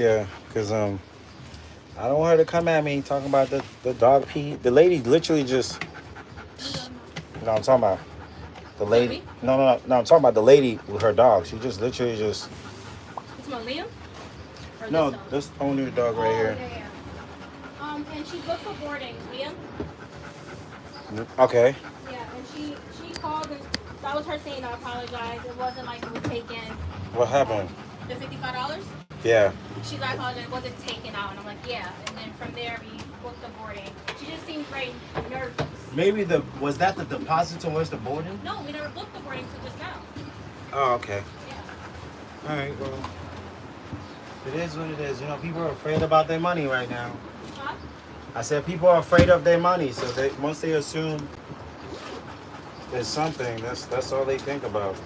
Yeah, because I don't want her to come at me talking about the dog pee. The lady literally just. No, I'm talking about the lady. No. I'm talking about the lady with her dog. She just literally just. It's my Liam? Or No, this dog? this only dog right here. Yeah, yeah. And she booked for boarding, Liam. Okay. Yeah, and she called and that was her saying I apologize. It wasn't like it was taken. What happened? The $55. Yeah. She's like, I apologize. It wasn't taken out, and I'm like, yeah. And then from there we booked the boarding. She just seemed very nervous. Maybe was that the deposit towards the boarding? No, we never booked the boarding until just now. Oh, okay. Yeah. All right. Well, it is what it is. You know, people are afraid about their money right now. Huh? I said people are afraid of their money, so once they assume there's something, that's all they think about.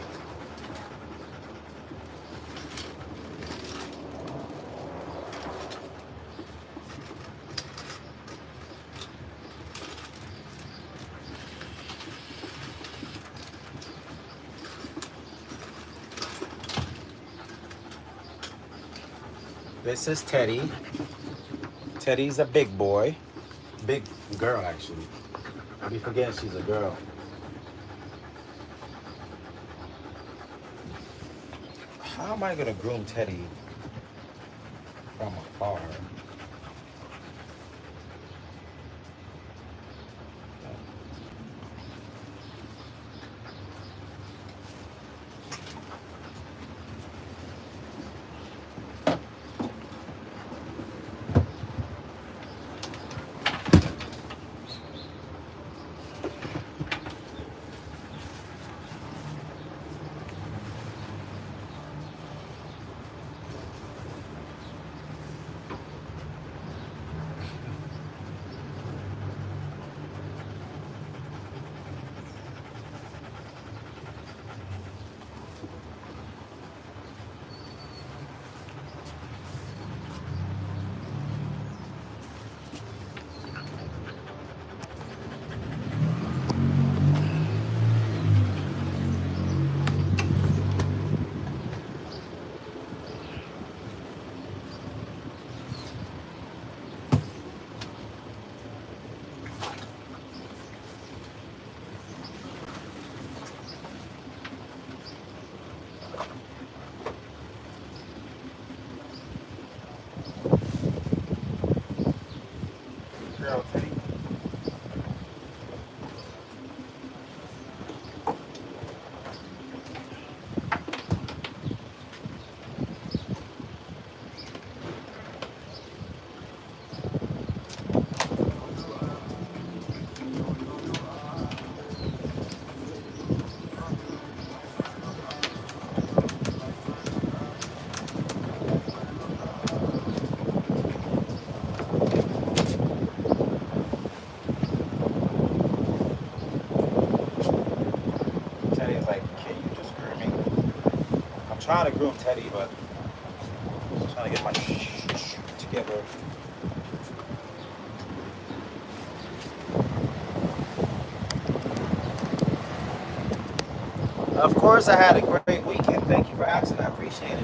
This is Teddy. Teddy's a big boy. Big girl, actually. I be forgetting she's a girl. How am I gonna groom Teddy from afar? Girl, Teddy. Teddy's like, can you just groom me? I'm trying to groom Teddy, but I'm trying to get my together. Of course, I had a great weekend. Thank you for asking. I appreciate it.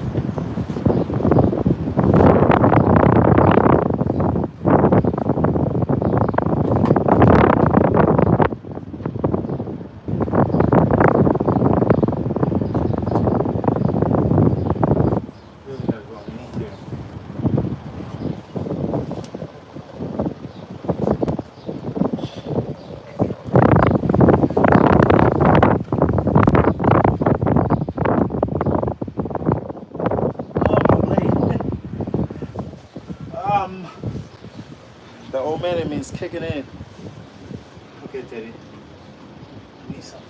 Really gotta go on me here. Um, the old man in me is kicking in. Okay, Teddy. I need something.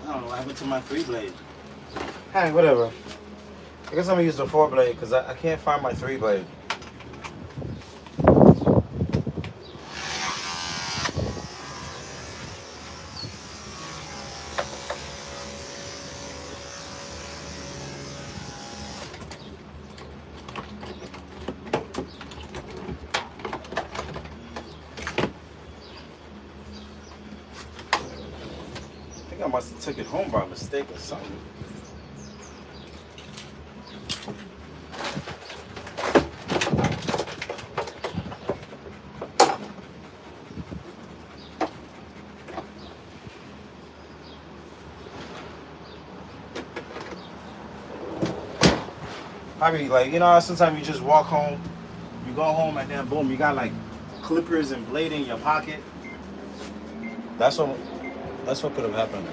don't know what happened to my 3-blade. Hey, whatever. I guess I'm gonna use the 4-blade because I can't find my 3-blade. I think I must have took it home by mistake or something. Probably like, you know how sometimes you just walk home, you go home and then boom, you got like clippers and blade in your pocket. That's what could have happened.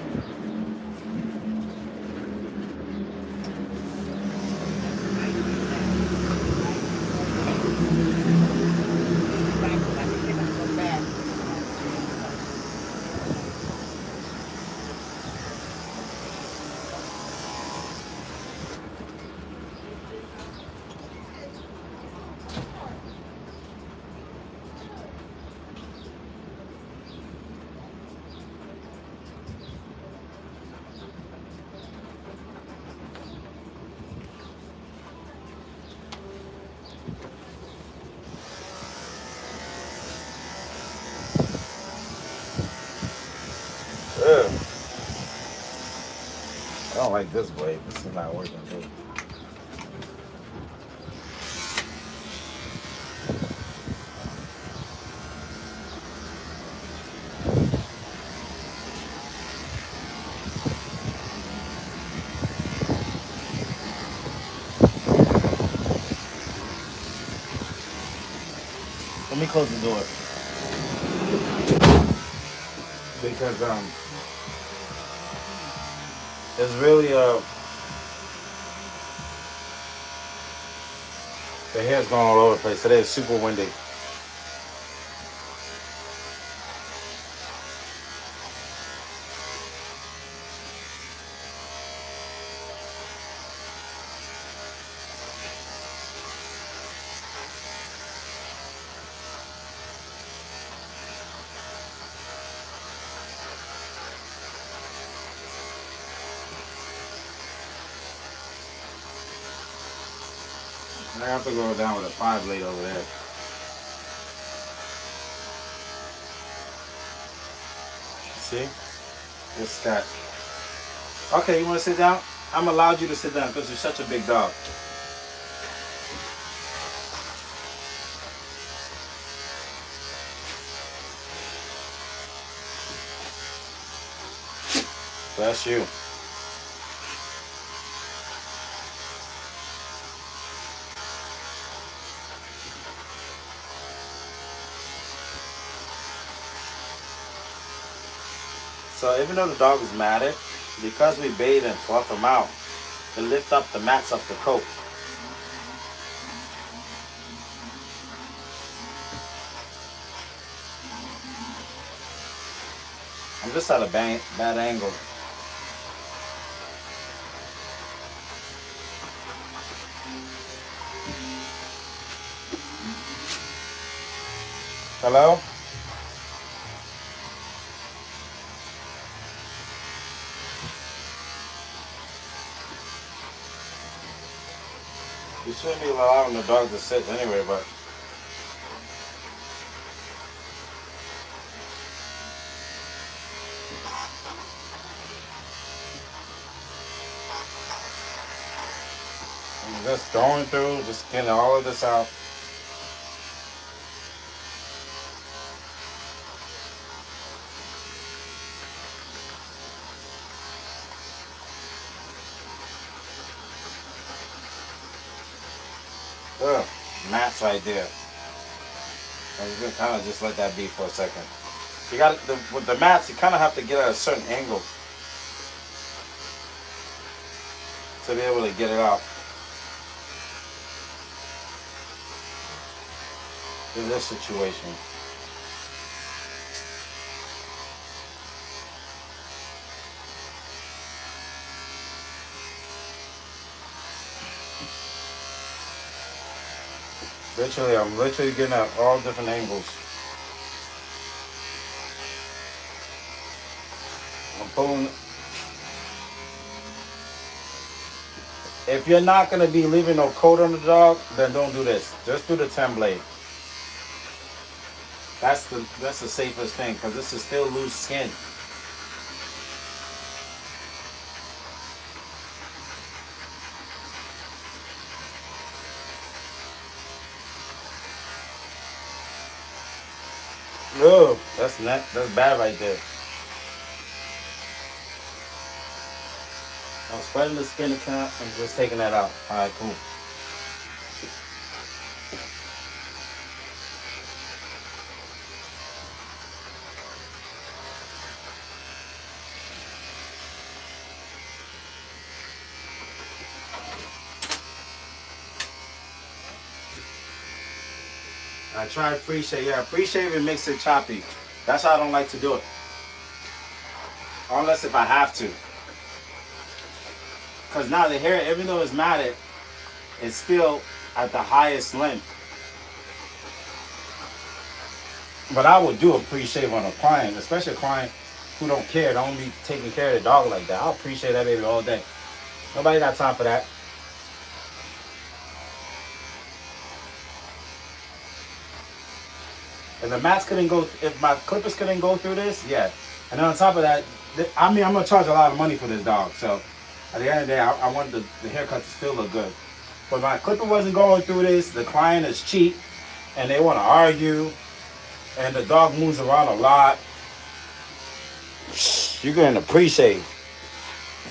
Ugh. I don't like this blade. This is not working good. Let me close the door. Because it's really the hair's going all over the place. Today is super windy. And I have to go down with a 5-blade over there. See? It's that. Okay, you want to sit down? I'm allowed you to sit down because you're such a big dog. That's you. So even though the dog is matted, because we bathe and fluff him out, it lifts up the mats of the coat. I'm just at a bad angle. Hello? You shouldn't be allowing the dog to sit anyway, but I'm just going through, just getting all of this out. Ugh, mats right there. I'm just gonna kind of just let that be for a second. You got with the mats, you kind of have to get at a certain angle to be able to get it out. In this situation. Literally, I'm literally getting at all different angles. I'm pulling. If you're not gonna be leaving no coat on the dog, then don't do this. Just do the 10 blade. That's the safest thing because this is still loose skin. No, that's bad right there. I'm spreading the skin account and just taking that out. All right, cool. I tried free shave. Yeah, free shaving makes it choppy. That's how I don't like to do it. Unless if I have to. Because now the hair, even though it's matted, it's still at the highest length. But I would do a pre-shave on a client, especially a client who don't care, don't be taking care of the dog like that. I'll appreciate that baby all day. Nobody got time for that. If the mats couldn't go, if my clippers couldn't go through this, yeah. And then on top of that, I mean, I'm gonna charge a lot of money for this dog. So at the end of the day, I want the haircut to still look good. But my clipper wasn't going through this. The client is cheap, and they want to argue, and the dog moves around a lot. You're gonna appreciate.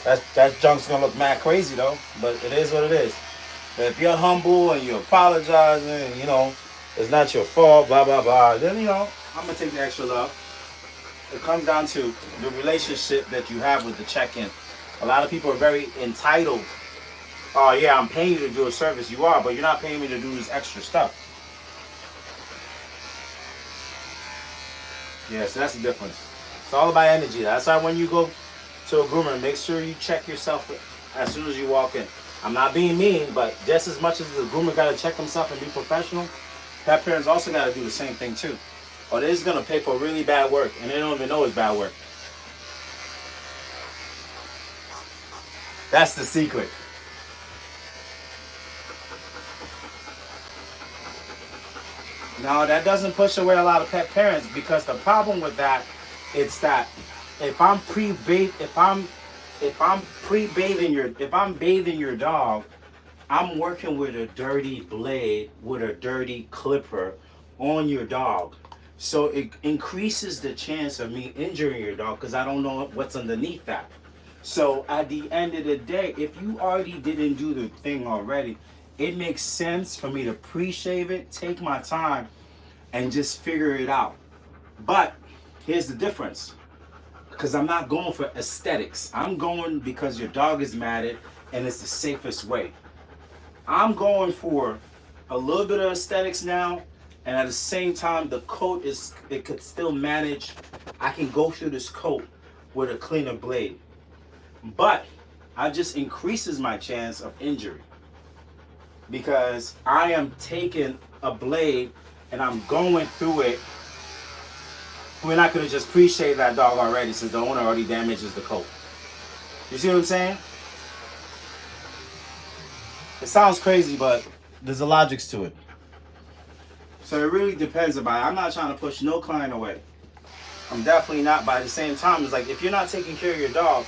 That junk's gonna look mad crazy though, but it is what it is. But if you're humble and you're apologizing, and, you know, it's not your fault, blah blah blah, then you know I'm gonna take the extra love. It comes down to the relationship that you have with the check-in. A lot of people are very entitled. Oh yeah, I'm paying you to do a service. You are, but you're not paying me to do this extra stuff. Yeah, so that's the difference. It's all about energy. That's why when you go to a groomer, make sure you check yourself as soon as you walk in. I'm not being mean, but just as much as the groomer got to check himself and be professional, pet parents also got to do the same thing too. Or they're just going to pay for really bad work, and they don't even know it's bad work. That's the secret. No, that doesn't push away a lot of pet parents, because the problem with that, it's that if I'm bathing your dog, I'm working with a dirty blade, with a dirty clipper on your dog. So it increases the chance of me injuring your dog because I don't know what's underneath that. So at the end of the day, if you already didn't do the thing already, it makes sense for me to pre-shave it, take my time, and just figure it out. But here's the difference. Because I'm not going for aesthetics. I'm going because your dog is matted and it's the safest way. I'm going for a little bit of aesthetics now, and at the same time the coat it could still manage. I can go through this coat with a cleaner blade. But it just increases my chance of injury, because I am taking a blade and I'm going through it. We're not going to just pre-shave that dog already since the owner already damages the coat. You see what I'm saying? It sounds crazy, but there's a logic to it. So it really depends about it. I'm not trying to push no client away. I'm definitely not. But at the same time, it's like, if you're not taking care of your dog,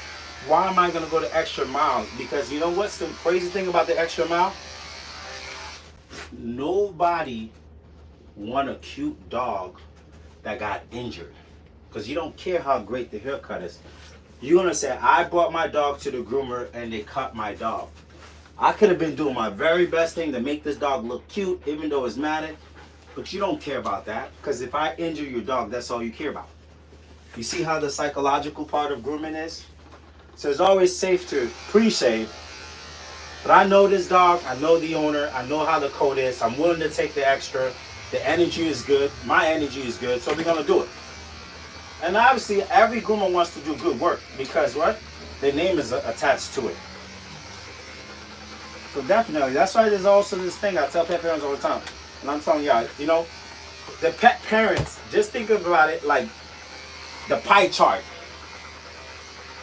why am I going to go the extra mile? Because you know what's the crazy thing about the extra mile? Nobody want a cute dog that got injured, because you don't care how great the haircut is. You're gonna say, I brought my dog to the groomer and they cut my dog. I could have been doing my very best thing to make this dog look cute, even though it's matted, but you don't care about that, because if I injure your dog, that's all you care about. You see how the psychological part of grooming is? So it's always safe to pre-shave, but I know this dog, I know the owner, I know how the coat is, I'm willing to take the extra. The energy is good, my energy is good, so we're gonna do it. And obviously, every groomer wants to do good work, because what? Their name is attached to it. So definitely, that's why there's also this thing I tell pet parents all the time. And I'm telling y'all, you know, the pet parents, just think about it like the pie chart,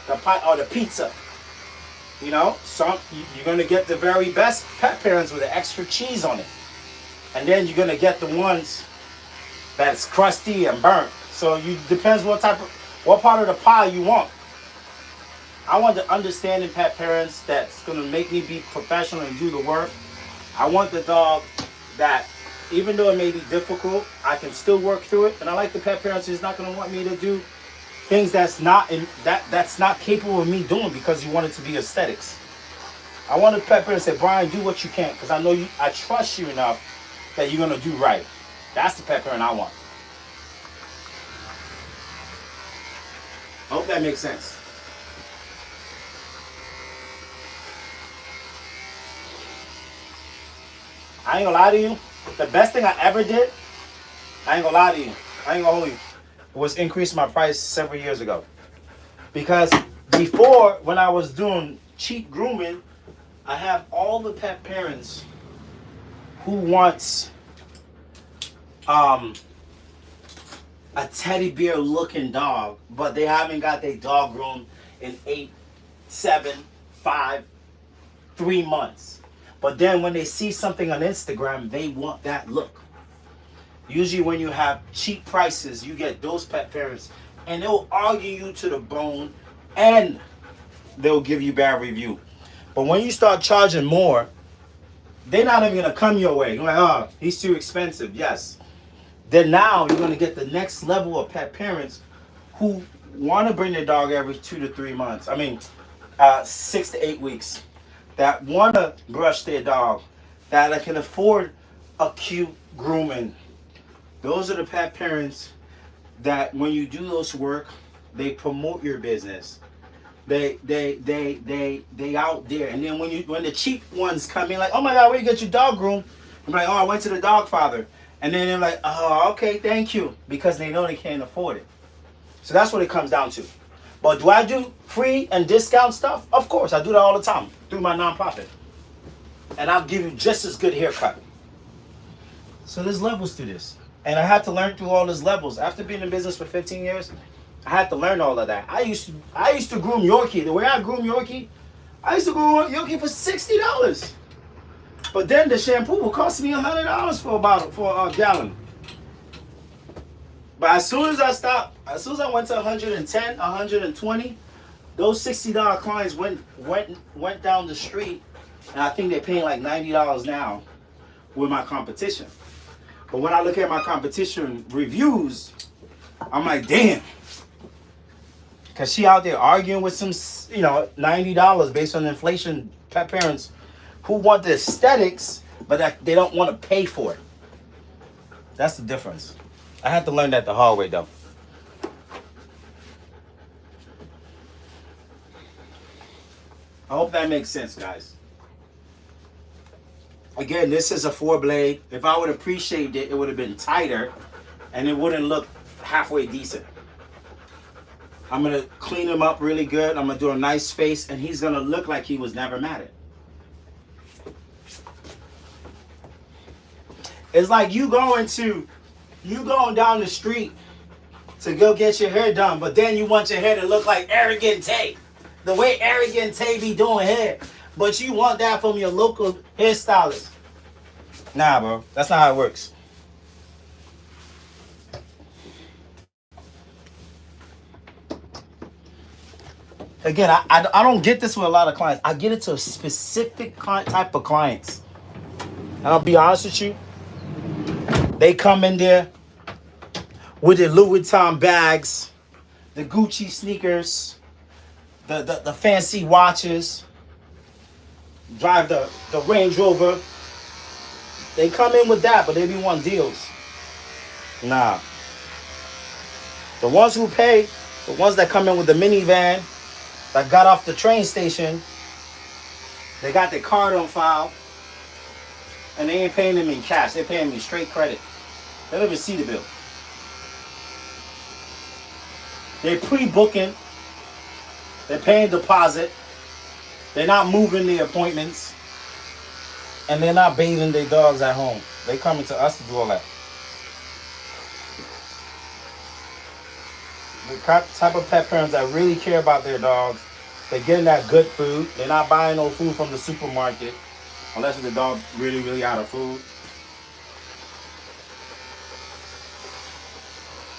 the pie or the pizza. You know, you're gonna get the very best pet parents with the extra cheese on it, and then you're gonna get the ones that's crusty and burnt. So you depends what part of the pie you want. I want the understanding pet parents that's gonna make me be professional and do the work. I want the dog that, even though it may be difficult, I can still work through it. And I like the pet parents who's not gonna want me to do things that's not capable of me doing because you want it to be aesthetics. I want a pet parent to say, Brian, do what you can, because I trust you enough that you're gonna do right. That's the pet parent I want. I hope that makes sense. I ain't gonna lie to you. The best thing I ever did, I ain't gonna lie to you. I ain't gonna hold you. Was increase my price several years ago. Because before, when I was doing cheap grooming, I have all the pet parents who wants a teddy bear looking dog, but they haven't got their dog groomed in 8, 7, 5, 3 months. But then when they see something on Instagram, they want that look. Usually when you have cheap prices, you get those pet parents and they'll argue you to the bone and they'll give you bad review. But when you start charging more, they're not even gonna come your way. You're like, oh, he's too expensive. Yes. Then now you're gonna get the next level of pet parents who want to bring their dog every 2 to 3 months. 6 to 8 weeks. That want to brush their dog. That can afford a cute grooming. Those are the pet parents that when you do those work, they promote your business. They out there. And then when the cheap ones come in, like, oh my God, where you get your dog groomed? I'm like, oh, I went to the dog father. And then they're like, oh, okay, thank you. Because they know they can't afford it. So that's what it comes down to. But do I do free and discount stuff? Of course, I do that all the time through my nonprofit. And I'll give you just as good haircut. So there's levels to this. And I had to learn through all those levels. After being in business for 15 years, I had to learn all of that. I used to groom Yorkie. The way I groom Yorkie, I used to groom Yorkie for $60. But then the shampoo will cost me $100 for a gallon. But as soon as I went to 110, 120, those $60 clients went down the street, and I think they're paying like $90 now with my competition. But when I look at my competition reviews, I'm like, damn. Because she out there arguing with some, $90 based on inflation pet parents who want the aesthetics, but that they don't want to pay for it. That's the difference. I had to learn that the hard way, though. I hope that makes sense, guys. Again, this is a 4-blade. If I would have pre-shaved it, it would have been tighter, and it wouldn't look halfway decent. I'm going to clean him up really good. I'm going to do a nice face, and he's going to look like he was never matted. It's like you going down the street to go get your hair done, but then you want your hair to look like Arrogant Tay. The way Arrogant Tay be doing hair. But you want that from your local hairstylist. Nah, bro. That's not how it works. Again, I don't get this with a lot of clients. I get it to a specific type of clients. And I'll be honest with you. They come in there with their Louis Vuitton bags, the Gucci sneakers, the fancy watches, drive the Range Rover. They come in with that, but they be wanting deals. Nah. The ones who pay, the ones that come in with the minivan, that got off the train station, they got their card on file, and they ain't paying them in cash. They're paying me straight credit. They don't even see the bill. They're pre-booking. They're paying deposit. They're not moving their appointments. And they're not bathing their dogs at home. They coming to us to do all that. The type of pet parents that really care about their dogs, they're getting that good food. They're not buying no food from the supermarket unless the dog really, really out of food.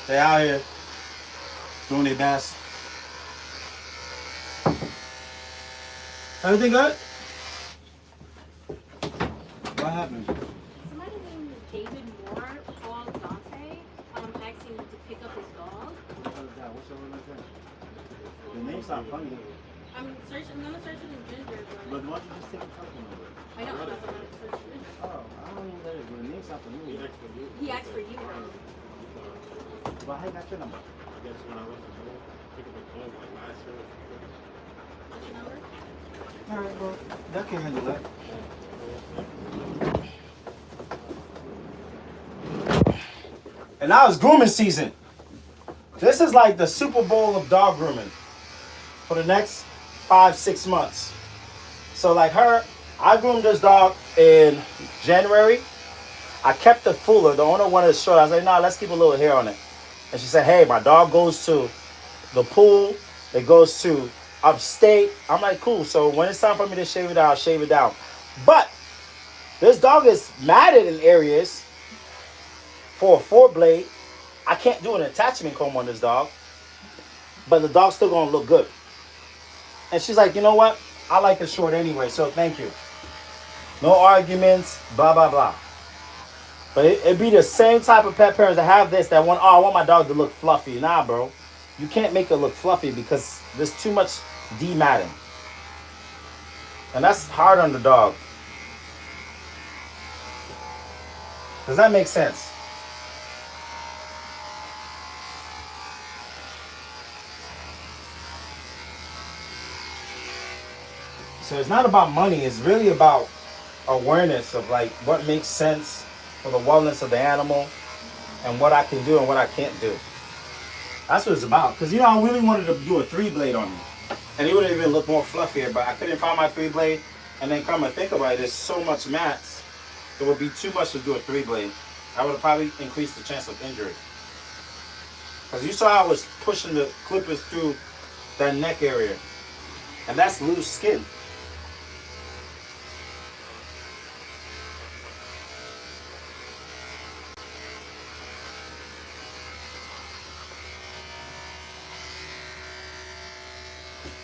They out here doing their best. Everything good? What happened? Somebody named David Moore called Dante, asking him to pick up his dog. What's your name like that? The name's not funny. I'm gonna search it in Ginger. But why don't you just take a talking number? I know, that's what I'm gonna search it. Oh, I don't know what that is, but the name's not familiar. He asked for you. Well, I got your number. What's your number? Alright, well, that can handle that. And now it's grooming season. This is like the Super Bowl of dog grooming for the next 5-6 months. So like her, I groomed this dog in January. I kept the fuller. The owner wanted it short. I was like, nah, let's keep a little hair on it. And she said, hey, my dog goes to the pool. It goes to upstate. I'm like, cool. So when it's time for me to shave it out, I'll shave it down. But this dog is matted in areas for a 4-blade. I can't do an attachment comb on this dog. But the dog's still going to look good. And she's like, you know what? I like it short anyway, so thank you. No arguments, blah, blah, blah. But it'd be the same type of pet parents that have this that want, oh, I want my dog to look fluffy. Nah, bro. You can't make it look fluffy because there's too much dematting. And that's hard on the dog. Does that make sense? So it's not about money. It's really about awareness of like what makes sense for the wellness of the animal and what I can do and what I can't do. That's what it's about. Because, you know, I really wanted to do a 3-blade on me. And it would have even looked more fluffier, but I couldn't find my 3-blade. And then come and think about it, there's so much mats. It would be too much to do a 3-blade. I would have probably increased the chance of injury. Because you saw I was pushing the clippers through that neck area. And that's loose skin.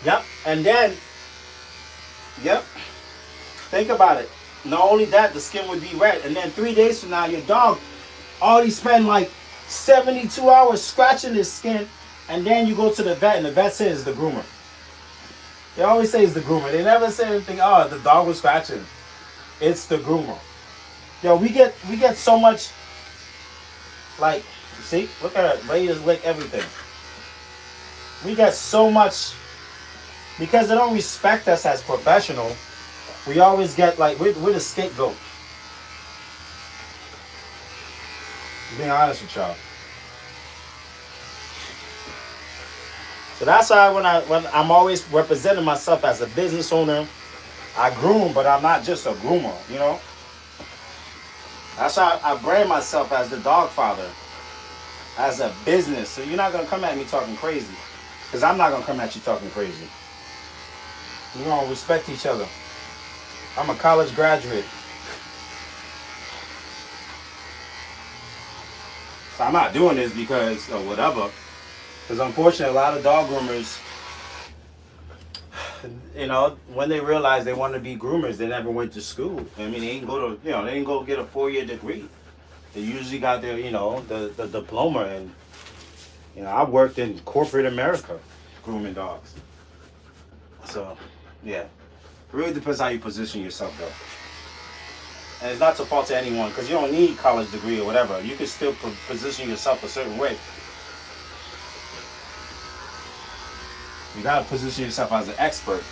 Yep, and then, yep, think about it. Not only that, the skin would be red. And then 3 days from now, your dog already spent like 72 hours scratching his skin. And then you go to the vet, and the vet says it's the groomer. They always say it's the groomer. They never say anything, oh, the dog was scratching. It's the groomer. Yo, we get so much, like, see, look at it. Ready to lick everything. We get so much. Because they don't respect us as professionals, we always get like, we're the scapegoat. Being honest with y'all. So that's why when I'm always representing myself as a business owner, I groom, but I'm not just a groomer, you know? That's why I brand myself as the dog father, as a business. So you're not going to come at me talking crazy, because I'm not going to come at you talking crazy. We're going to respect each other. I'm a college graduate. So I'm not doing this because of whatever. Because unfortunately, a lot of dog groomers, you know, when they realize they want to be groomers, they never went to school. I mean, they didn't go to, you know, they didn't go get a 4-year degree. They usually got their, you know, the diploma. And, you know, I worked in corporate America grooming dogs. So, yeah. It really depends how you position yourself, though. And it's not to fault to anyone, because you don't need college degree or whatever. You can still position yourself a certain way. You got to position yourself as an expert.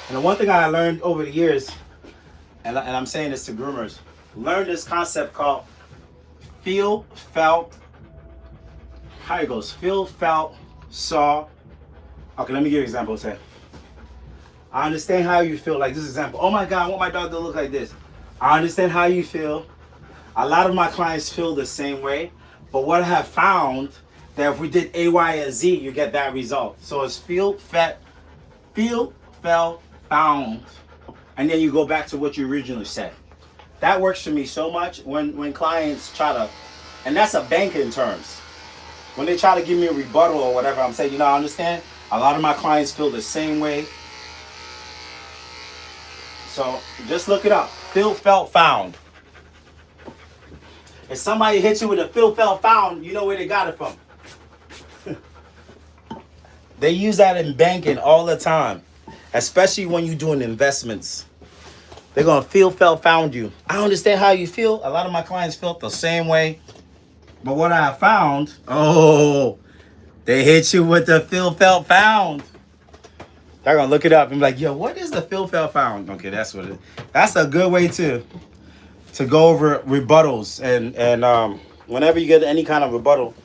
And the one thing I learned over the years, and I'm saying this to groomers, learn this concept called feel, felt, how it goes, feel, felt, saw. Okay, let me give you an example. Say, I understand how you feel, like this example. Oh my God, I want my dog to look like this. I understand how you feel. A lot of my clients feel the same way. But what I have found that if we did A, Y, and Z, you get that result. So it's feel, felt, found, and then you go back to what you originally said. That works for me so much when clients try to, and that's a banking terms. When they try to give me a rebuttal or whatever, I'm saying, you know, I understand. A lot of my clients feel the same way. So just look it up. Feel, felt, found. If somebody hits you with a feel, felt, found, you know where they got it from. They use that in banking all the time, especially when you're doing investments. They're going to feel, felt, found you. I understand how you feel. A lot of my clients felt the same way. But what I found, they hit you with the feel, felt, found. They're going to look it up and be like, yo, what is the feel, felt, found? Okay, that's what it is. That's a good way to go over rebuttals. And whenever you get any kind of rebuttal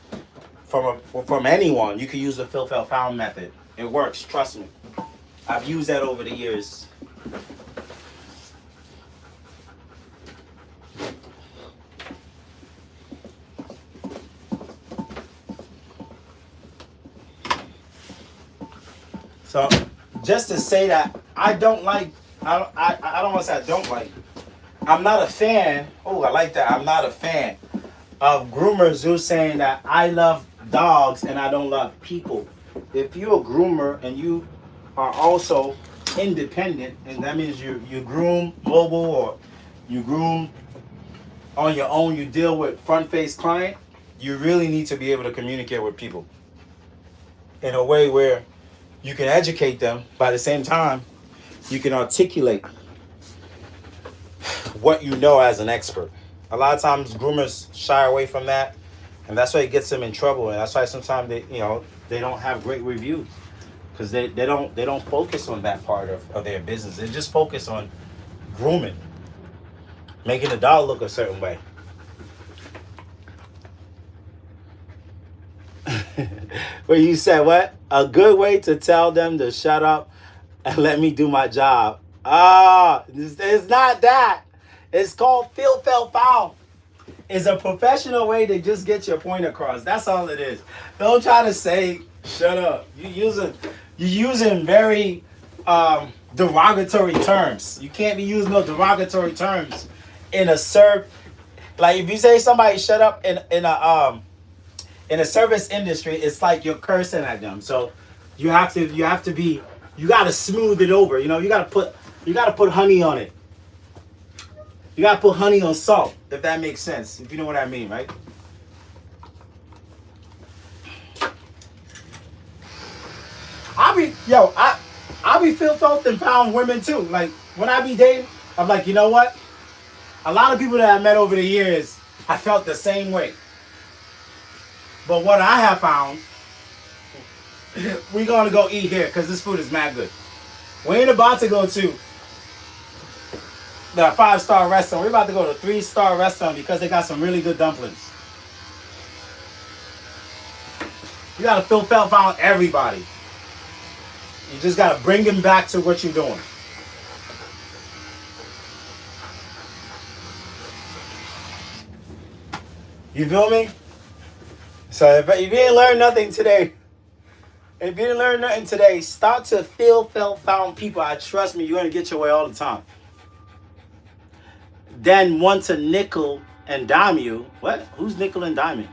from anyone, you can use the feel, felt, found method. It works, trust me. I've used that over the years. So, just to say that I don't want to say I don't like. I'm not a fan. Oh, I like that. I'm not a fan of groomers who saying that I love dogs and I don't love people. If you're a groomer and you are also independent, and that means you groom mobile or you groom on your own, you deal with front-face client, you really need to be able to communicate with people in a way where you can educate them, but at the same time, you can articulate what you know as an expert. A lot of times groomers shy away from that, and that's why it gets them in trouble. And that's why sometimes they don't have great reviews, because they don't focus on that part of their business. They just focus on grooming, making the dog look a certain way. Where you said what? A good way to tell them to shut up and let me do my job. It's not that. It's called feel, felt, found. It's a professional way to just get your point across. That's all it is. Don't try to say shut up. You're using very derogatory terms. You can't be using no derogatory terms in a like if you say somebody shut up in a service industry, it's like you're cursing at them. So you gotta smooth it over. You know, you gotta put honey on it. You gotta put honey on salt, if that makes sense. If you know what I mean, right? I be feel, felt, and found women too. Like when I be dating, I'm like, you know what? A lot of people that I met over the years, I felt the same way. But what I have found, we're gonna go eat here because this food is mad good. We ain't about to go to the 5-star restaurant. We're about to go to a 3-star restaurant because they got some really good dumplings. You gotta feel, felt, found everybody. You just gotta bring them back to what you're doing. You feel me? So if you didn't learn nothing today, start to feel, felt, found people. I trust me, you're gonna get your way all the time. Then want to nickel and dime you. What? Who's nickel and diming?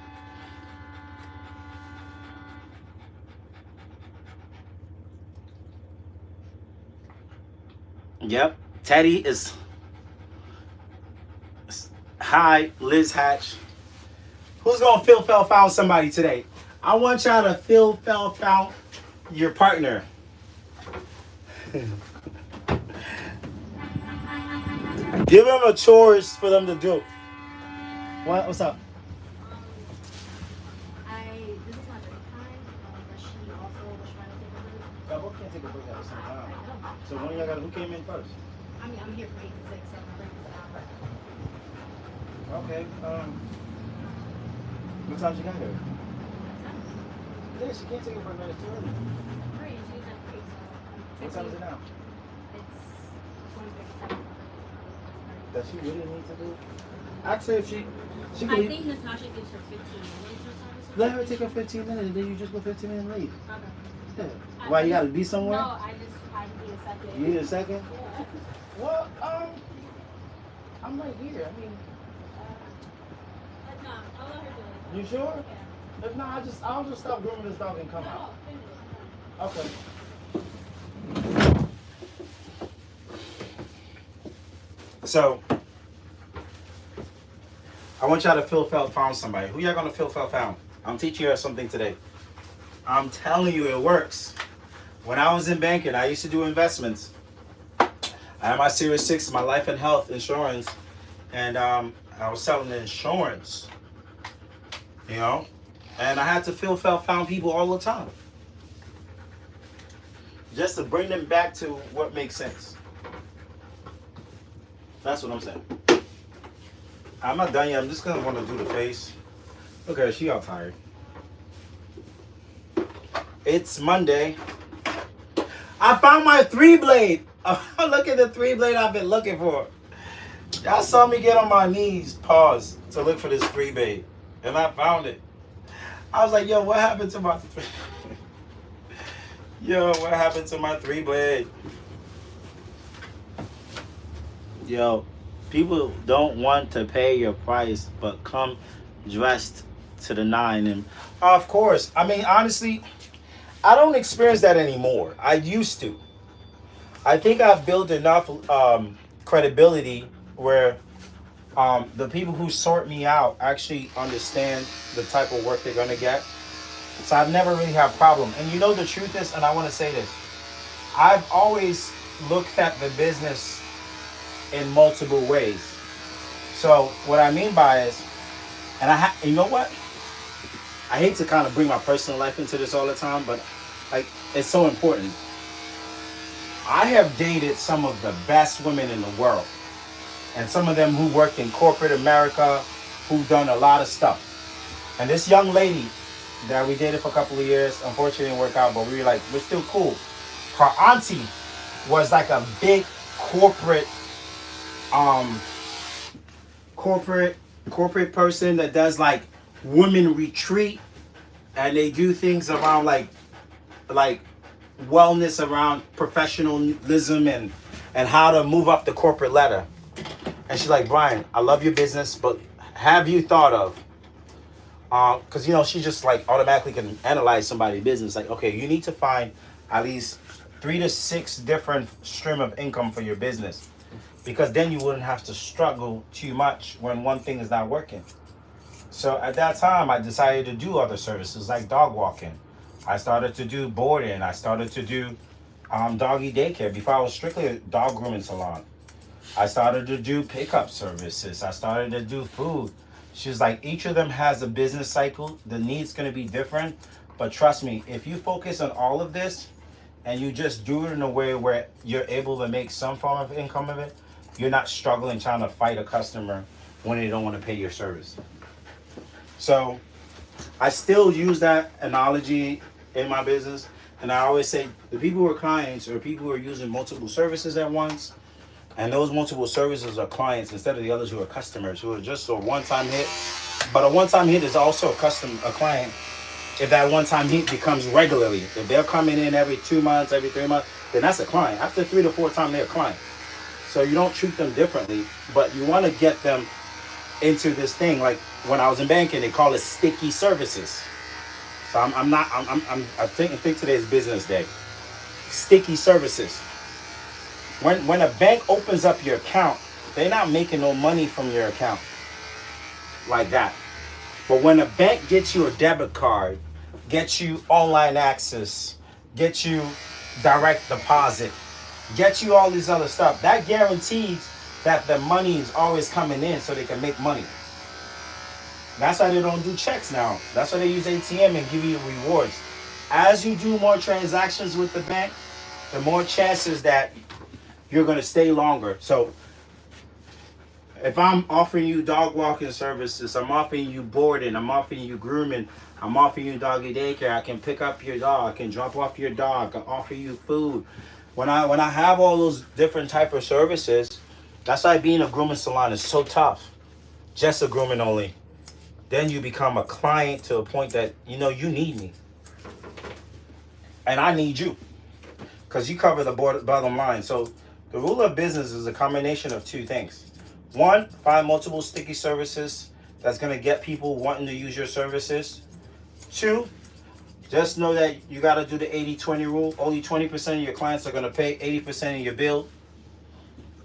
Yep. Teddy is. Hi, Liz Hatch. Who's gonna feel, felt, found somebody today? I want y'all to feel, felt, found your partner. Give them a chores for them to do. What? What's up? This is my break time. But she also was trying to take a break. Y'all both can't take a break at the same time. I know. So who came in first? I mean, I'm here from 8 to 6, so my break is an hour. Okay. What time she got here? Yeah, she can't take a break, man. It's too early. Right, she's at 8, so What time is it now? it's 1:37. that she really needs to do? Ask her if she I can. think Natasha gives her 15 minutes or something. Let her take her 15 minutes, and then you just go 15 minutes late. Okay. Yeah. Why you gotta be somewhere? No, I need a second. You need a second? Yeah. Well, I'm right here. I mean, No, I'll let her do it. you sure? Yeah. If not, I'll just stop grooming this dog and come out. No, Okay. So, I want y'all to feel felt found somebody. Who y'all gonna feel felt found? I'm teaching you something today. I'm telling you, it works. When I was in banking, I used to do investments. I had my Series 6, my life and health insurance, and I was selling the insurance, you know, and I had to feel felt found people all the time, just to bring them back to what makes sense. That's what I'm saying. I'm not done yet. I'm just gonna want to do the face. Look at her, she all tired. It's Monday. I found my 3-blade. Oh, look at the 3-blade I've been looking for. Y'all saw me get on my knees, pause, to look for this 3-blade. And I found it. I was like, yo, what happened to my... Yo, what happened to my 3-blade? Yo, people don't want to pay your price, but come dressed to the nine. And of course, I mean, honestly, I don't experience that anymore. I used to. I think I've built enough credibility where the people who sort me out actually understand the type of work they're gonna get. So I've never really had a problem. And you know the truth is, and I want to say this, I've always looked at the business in multiple ways. So what I mean by is, and you know what? I hate to kind of bring my personal life into this all the time, but like it's so important. I have dated some of the best women in the world, and some of them who worked in corporate America, who've done a lot of stuff. And this young lady that we dated for a couple of years, unfortunately didn't work out, but we were like, we're still cool. Her auntie was like a big corporate person that does like women retreat, and they do things around like wellness, around professionalism and how to move up the corporate ladder. And she's like, Brian, I love your business, but have you thought of because you know she just like automatically can analyze somebody's business, like, okay, you need to find at least 3 to 6 different stream of income for your business, because then you wouldn't have to struggle too much when one thing is not working. So at that time, I decided to do other services like dog walking. I started to do boarding. I started to do doggy daycare before I was strictly a dog grooming salon. I started to do pickup services. I started to do food. She's like, each of them has a business cycle. The need's going to be different. But trust me, if you focus on all of this and you just do it in a way where you're able to make some form of income of it, you're not struggling trying to fight a customer when they don't want to pay your service. So I still use that analogy in my business. And I always say the people who are clients or people who are using multiple services at once, and those multiple services are clients instead of the others who are customers, who are just a one-time hit. But a one-time hit is also a client if that one-time hit becomes regularly. If they're coming in every 2 months, every 3 months, then that's a client. After 3 to 4 times, they're a client. So you don't treat them differently, but you want to get them into this thing. Like when I was in banking, they call it sticky services. So I think today is business day. Sticky services. When a bank opens up your account, they're not making no money from your account like that. But when a bank gets you a debit card, gets you online access, gets you direct deposit, gets you all these other stuff, that guarantees that the money is always coming in so they can make money. That's why they don't do checks now. That's why they use ATM and give you rewards. As you do more transactions with the bank, the more chances that you're going to stay longer. So if I'm offering you dog walking services, I'm offering you boarding, I'm offering you grooming, I'm offering you doggy daycare, I can pick up your dog, I can drop off your dog, I can offer you food. When I have all those different type of services, That's why being a grooming salon is so tough. Just a grooming only. Then you become a client to a point that, you know, you need me. And I need you. Because you cover the bottom line. So the rule of business is a combination of two things. One, find multiple sticky services that's going to get people wanting to use your services. Two, just know that you got to do the 80-20 rule. Only 20% of your clients are going to pay 80% of your bill.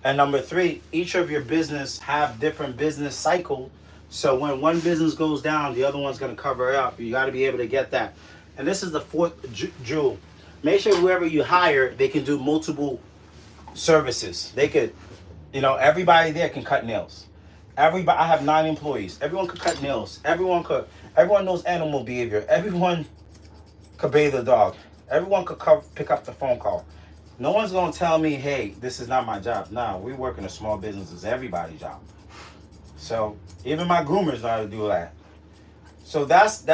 And number three, each of your business have different business cycle. So when one business goes down, the other one's going to cover it up. You got to be able to get that. And this is the fourth jewel. Make sure whoever you hire, they can do multiple services. They could, you know, everybody there can cut nails. I have 9 employees. Everyone could cut nails. Everyone knows animal behavior. Everyone could bathe a dog. Everyone could pick up the phone call. No one's gonna tell me, hey, this is not my job. Nah, we work in a small business. It's everybody's job. So even my groomers know how to do that. So that's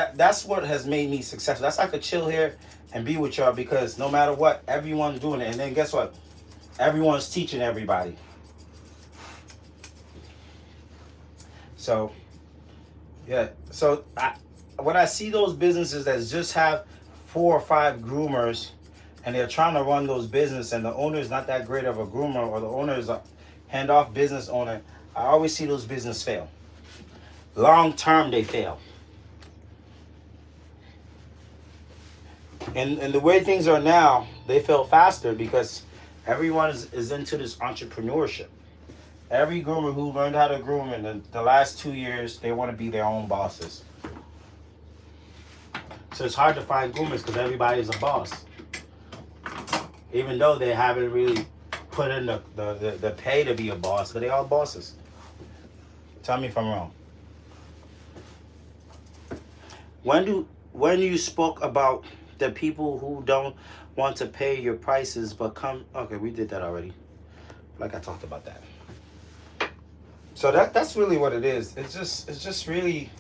what has made me successful. That's why I could chill here and be with y'all, because no matter what, everyone's doing it. And then guess what? Everyone's teaching everybody. So, yeah. So when I see those businesses that just have 4 or 5 groomers, and they're trying to run those business, and the owner is not that great of a groomer, or the owner is a handoff business owner, I always see those businesses fail. Long term, they fail. And the way things are now, they fail faster because everyone is into this entrepreneurship. Every groomer who learned how to groom in the last 2 years, they want to be their own bosses. So it's hard to find groomers because everybody's a boss. Even though they haven't really put in the pay to be a boss, but they are bosses. Tell me if I'm wrong. When you spoke about the people who don't want to pay your prices but come, okay, we did that already. Like I talked about that. So that's really what it is. It's just really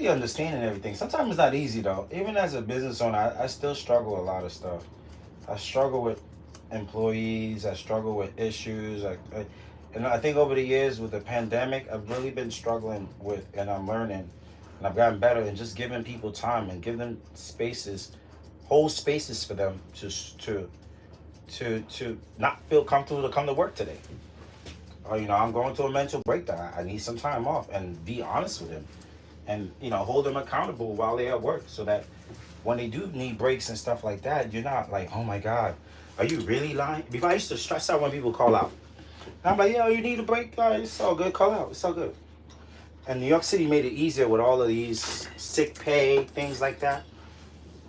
understanding everything. Sometimes it's not easy though. Even as a business owner, I still struggle with a lot of stuff. I struggle with employees. I struggle with issues. And I think over the years with the pandemic, I've really been struggling with, and I'm learning, and I've gotten better in just giving people time and giving them spaces, whole spaces for them to not feel comfortable to come to work today. Or, you know, I'm going through a mental breakdown. I need some time off, and be honest with them. And, you know, hold them accountable while they're at work, so that when they do need breaks and stuff like that, you're not like, oh my God, are you really lying? Before I used to stress out when people call out. And I'm like, yo, you need a break? It's all good, call out, it's all good. And New York City made it easier with all of these sick pay, things like that.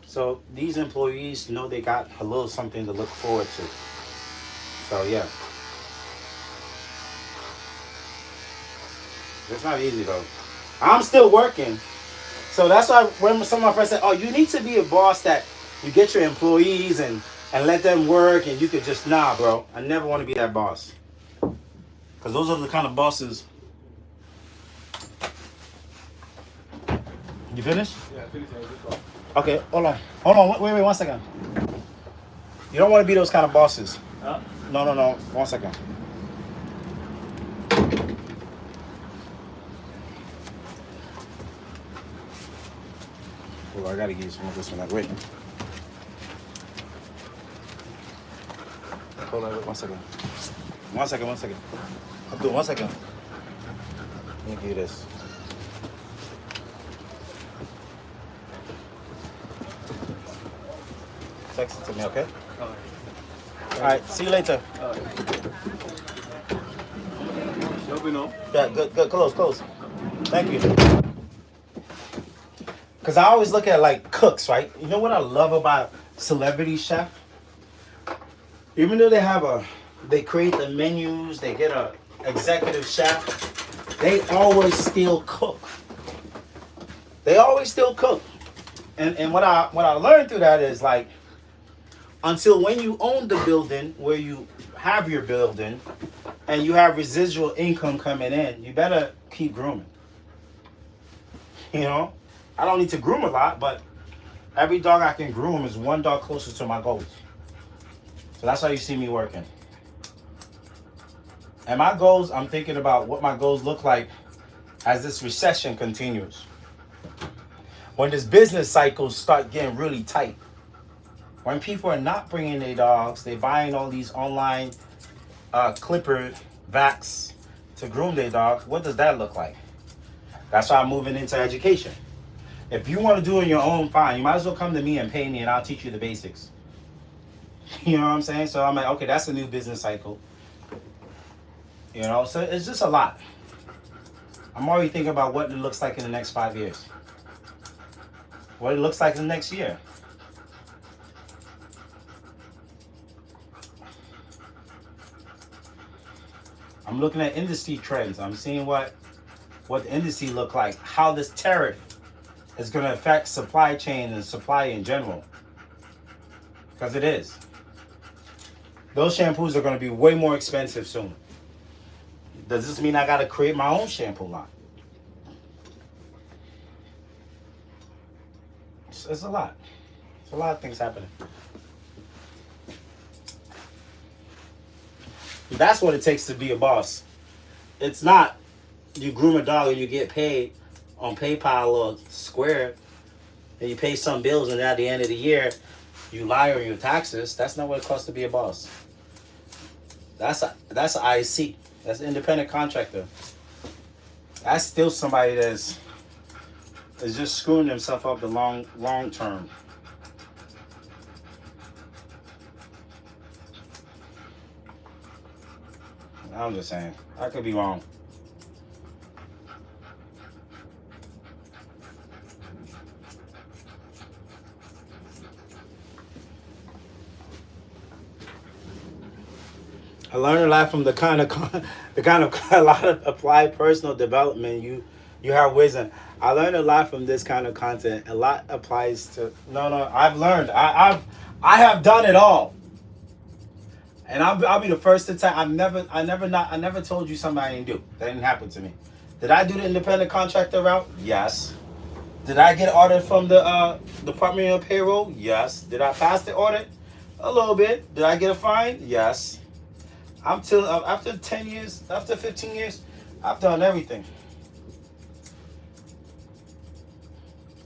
So these employees know they got a little something to look forward to. So yeah. It's not easy though. I'm still working. So that's why when some of my friends say, oh, you need to be a boss that you get your employees and let them work, and you could just, nah, bro. I never want to be that boss. Because those are the kind of bosses. You finished? Yeah, I finished. Okay, hold on. Wait, 1 second. You don't want to be those kind of bosses. No. 1 second. I gotta give you some of this one. Wait. Hold on, 1 second. 1 second. I'll do 1 second. Let me give you this. Text it to me, okay? Alright, see you later. Yeah, good. Close. Thank you. Because I always look at like cooks, right? You know what I love about celebrity chef? Even though they create the menus, they get a executive chef, they always still cook. And what I learned through that is like, until when you own the building where you have your building and you have residual income coming in, you better keep grooming. You know? I don't need to groom a lot, but every dog I can groom is one dog closer to my goals. So that's how you see me working. And my goals, I'm thinking about what my goals look like as this recession continues. When this business cycles start getting really tight. When people are not bringing their dogs, they're buying all these online clipper vacs to groom their dogs. What does that look like? That's why I'm moving into education. If you want to do it on your own, fine. You might as well come to me and pay me and I'll teach you the basics. You know what I'm saying? So I'm like, okay, that's a new business cycle. You know, so it's just a lot. I'm already thinking about what it looks like in the next 5 years. What it looks like in the next year. I'm looking at industry trends. I'm seeing what the industry look like. How this tariff is going to affect supply chain and supply in general. Because it is. Those shampoos are going to be way more expensive soon. Does this mean I got to create my own shampoo line? It's a lot. It's a lot of things happening. That's what it takes to be a boss. It's not you groom a dog and you get paid on PayPal or Square and you pay some bills and at the end of the year you lie on your taxes. That's not what it costs to be a boss. That's an IC. That's an independent contractor. That's still somebody that's just screwing themselves up the long term. I'm just saying. I could be wrong. I learned a lot from the kind of a lot of applied personal development. You have wisdom. I learned a lot from this kind of content. A lot applies to I've learned. I have done it all. And I'll be the first to tell. I never told you something I didn't do. That didn't happen to me. Did I do the independent contractor route? Yes. Did I get audited from the Department of Payroll? Yes. Did I pass the audit? A little bit. Did I get a fine? Yes. After 10 years, after 15 years, I've done everything.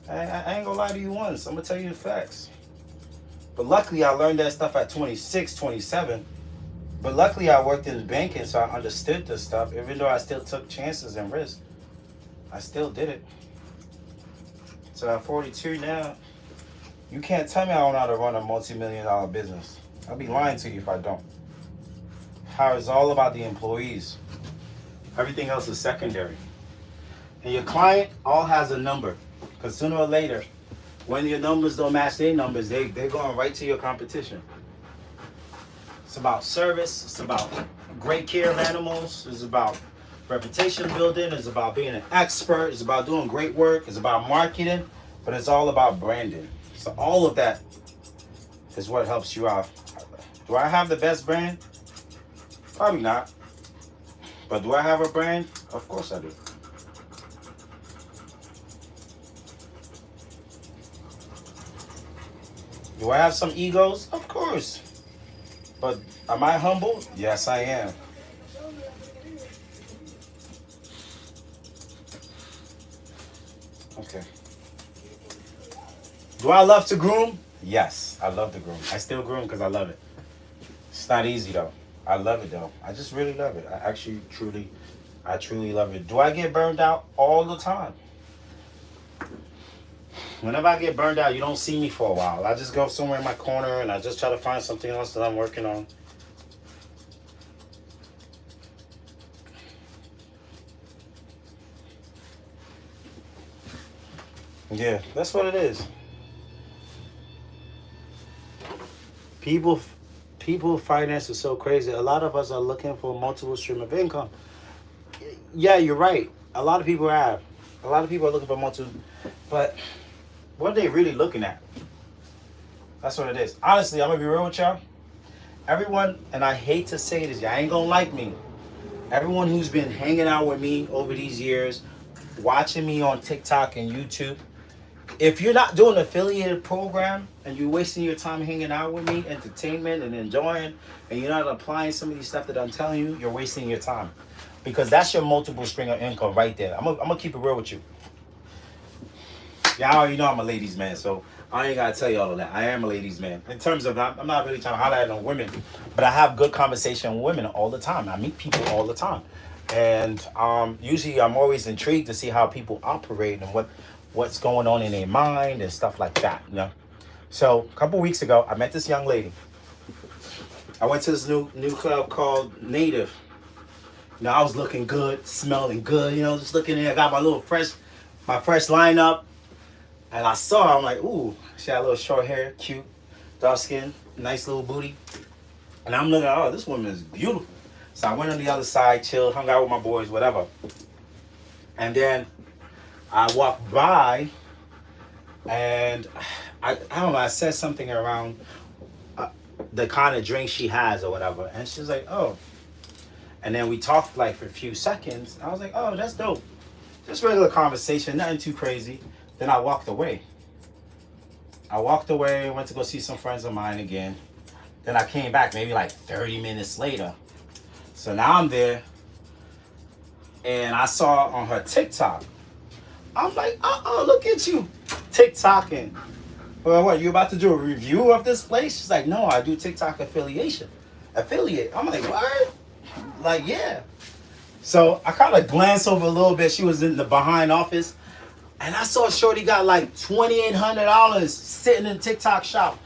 I ain't gonna lie to you once. I'm gonna tell you the facts. But luckily, I learned that stuff at 26, 27. But luckily, I worked in banking, so I understood this stuff. Even though I still took chances and risks, I still did it. So at 42 now, you can't tell me I don't know how to run a multi-million-dollar business. I'll be lying to you if I don't. How it's all about the employees. Everything else is secondary. And your client all has a number. Because sooner or later, when your numbers don't match their numbers, they're going right to your competition. It's about service. It's about great care of animals. It's about reputation building. It's about being an expert. It's about doing great work. It's about marketing. But it's all about branding. So all of that is what helps you out. Do I have the best brand? Probably not. But do I have a brand? Of course I do. Do I have some egos? Of course. But am I humble? Yes, I am. Okay. Do I love to groom? Yes, I love to groom. I still groom because I love it. It's not easy though. I love it though. I just really love it. I truly love it. Do I get burned out all the time? Whenever I get burned out, you don't see me for a while. I just go somewhere in my corner and I just try to find something else that I'm working on. Yeah, that's what it is. People finance is so crazy. A lot of us are looking for multiple stream of income. Yeah, you're right. A lot of people are looking for multiple, but what are they really looking at? That's what it is. Honestly, I'm gonna be real with y'all. Everyone, and I hate to say this, y'all ain't gonna like me. Everyone who's been hanging out with me over these years, watching me on TikTok and YouTube, if you're not doing an affiliated program and you're wasting your time hanging out with me, entertainment and enjoying, and you're not applying some of these stuff that I'm telling you, you're wasting your time. Because that's your multiple string of income right there. I'm gonna keep it real with you. Y'all already know I'm a ladies man, so I ain't gotta tell you all of that. I am a ladies man. In terms of, I'm not really trying to highlight on women, but I have good conversation with women all the time. I meet people all the time. And usually I'm always intrigued to see how people operate and what's going on in their mind and stuff like that, you know? So a couple weeks ago, I met this young lady. I went to this new club called Native. You know, I was looking good, smelling good, you know, just looking in. I got my fresh lineup. And I saw her, I'm like, ooh, she had a little short hair, cute, dark skin, nice little booty. And I'm looking, oh, this woman is beautiful. So I went on the other side, chilled, hung out with my boys, whatever. And then I walked by, and I don't know, I said something around the kind of drink she has or whatever. And she was like, oh. And then we talked like for a few seconds. I was like, oh, that's dope. Just regular conversation, nothing too crazy. Then I walked away. Went to go see some friends of mine again. Then I came back maybe like 30 minutes later. So now I'm there, and I saw on her TikTok. I'm like, look at you, TikToking. Well, what, you about to do a review of this place? She's like, no, I do TikTok affiliate. I'm like, what? Like, yeah. So I kind of glanced over a little bit. She was in the behind office. And I saw Shorty got like $2,800 sitting in TikTok shop.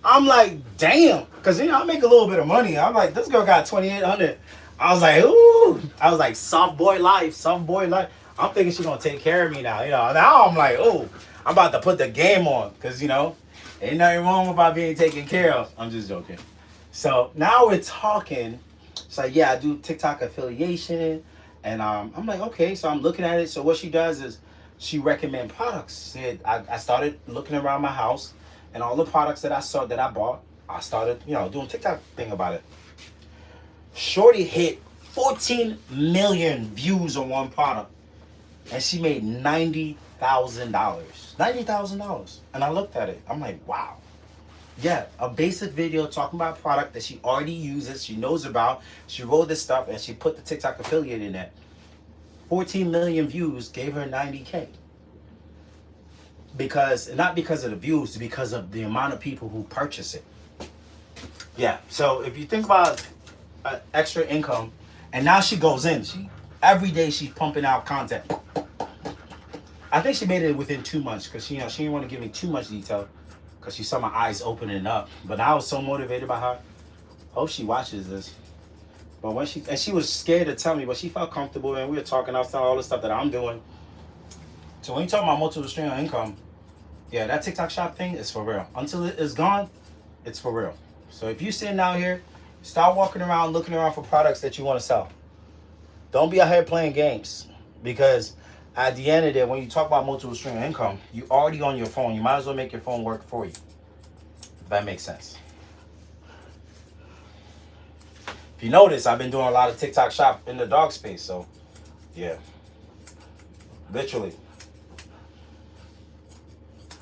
I'm like, damn. Because, you know, I make a little bit of money. I'm like, this girl got $2,800. I was like, ooh. I was like, soft boy life. I'm thinking she's going to take care of me now. You know, now I'm like, ooh, I'm about to put the game on. Because, you know, ain't nothing wrong about being taken care of. I'm just joking. So now we're talking. It's like, yeah, I do TikTok affiliation. And I'm like, okay. So I'm looking at it. So what she does is, she recommend products. I started looking around my house, and all the products that I saw that I bought, I started, you know, doing TikTok thing about it. Shorty hit 14 million views on one product, and she made $90,000. $90,000. And I looked at it. I'm like, wow. Yeah, a basic video talking about a product that she already uses, she knows about. She wrote this stuff, and she put the TikTok affiliate in it. 14 million views gave her 90K. Not because of the views, because of the amount of people who purchase it. Yeah, so if you think about extra income, and now she goes in, every day she's pumping out content. I think she made it within 2 months, because she didn't want to give me too much detail, because she saw my eyes opening up. But I was so motivated by her. Hope she watches this. But when she was scared to tell me, but she felt comfortable, and we were talking. I was telling all the stuff that I'm doing. So when you talk about multiple stream of income, yeah, that TikTok shop thing is for real. Until it is gone, it's for real. So if you're sitting out here, start walking around, looking around for products that you want to sell. Don't be out here playing games, because at the end of the day, when you talk about multiple stream of income, you already on your phone. You might as well make your phone work for you. If that makes sense. If you notice, I've been doing a lot of TikTok shop in the dog space, so yeah. Literally.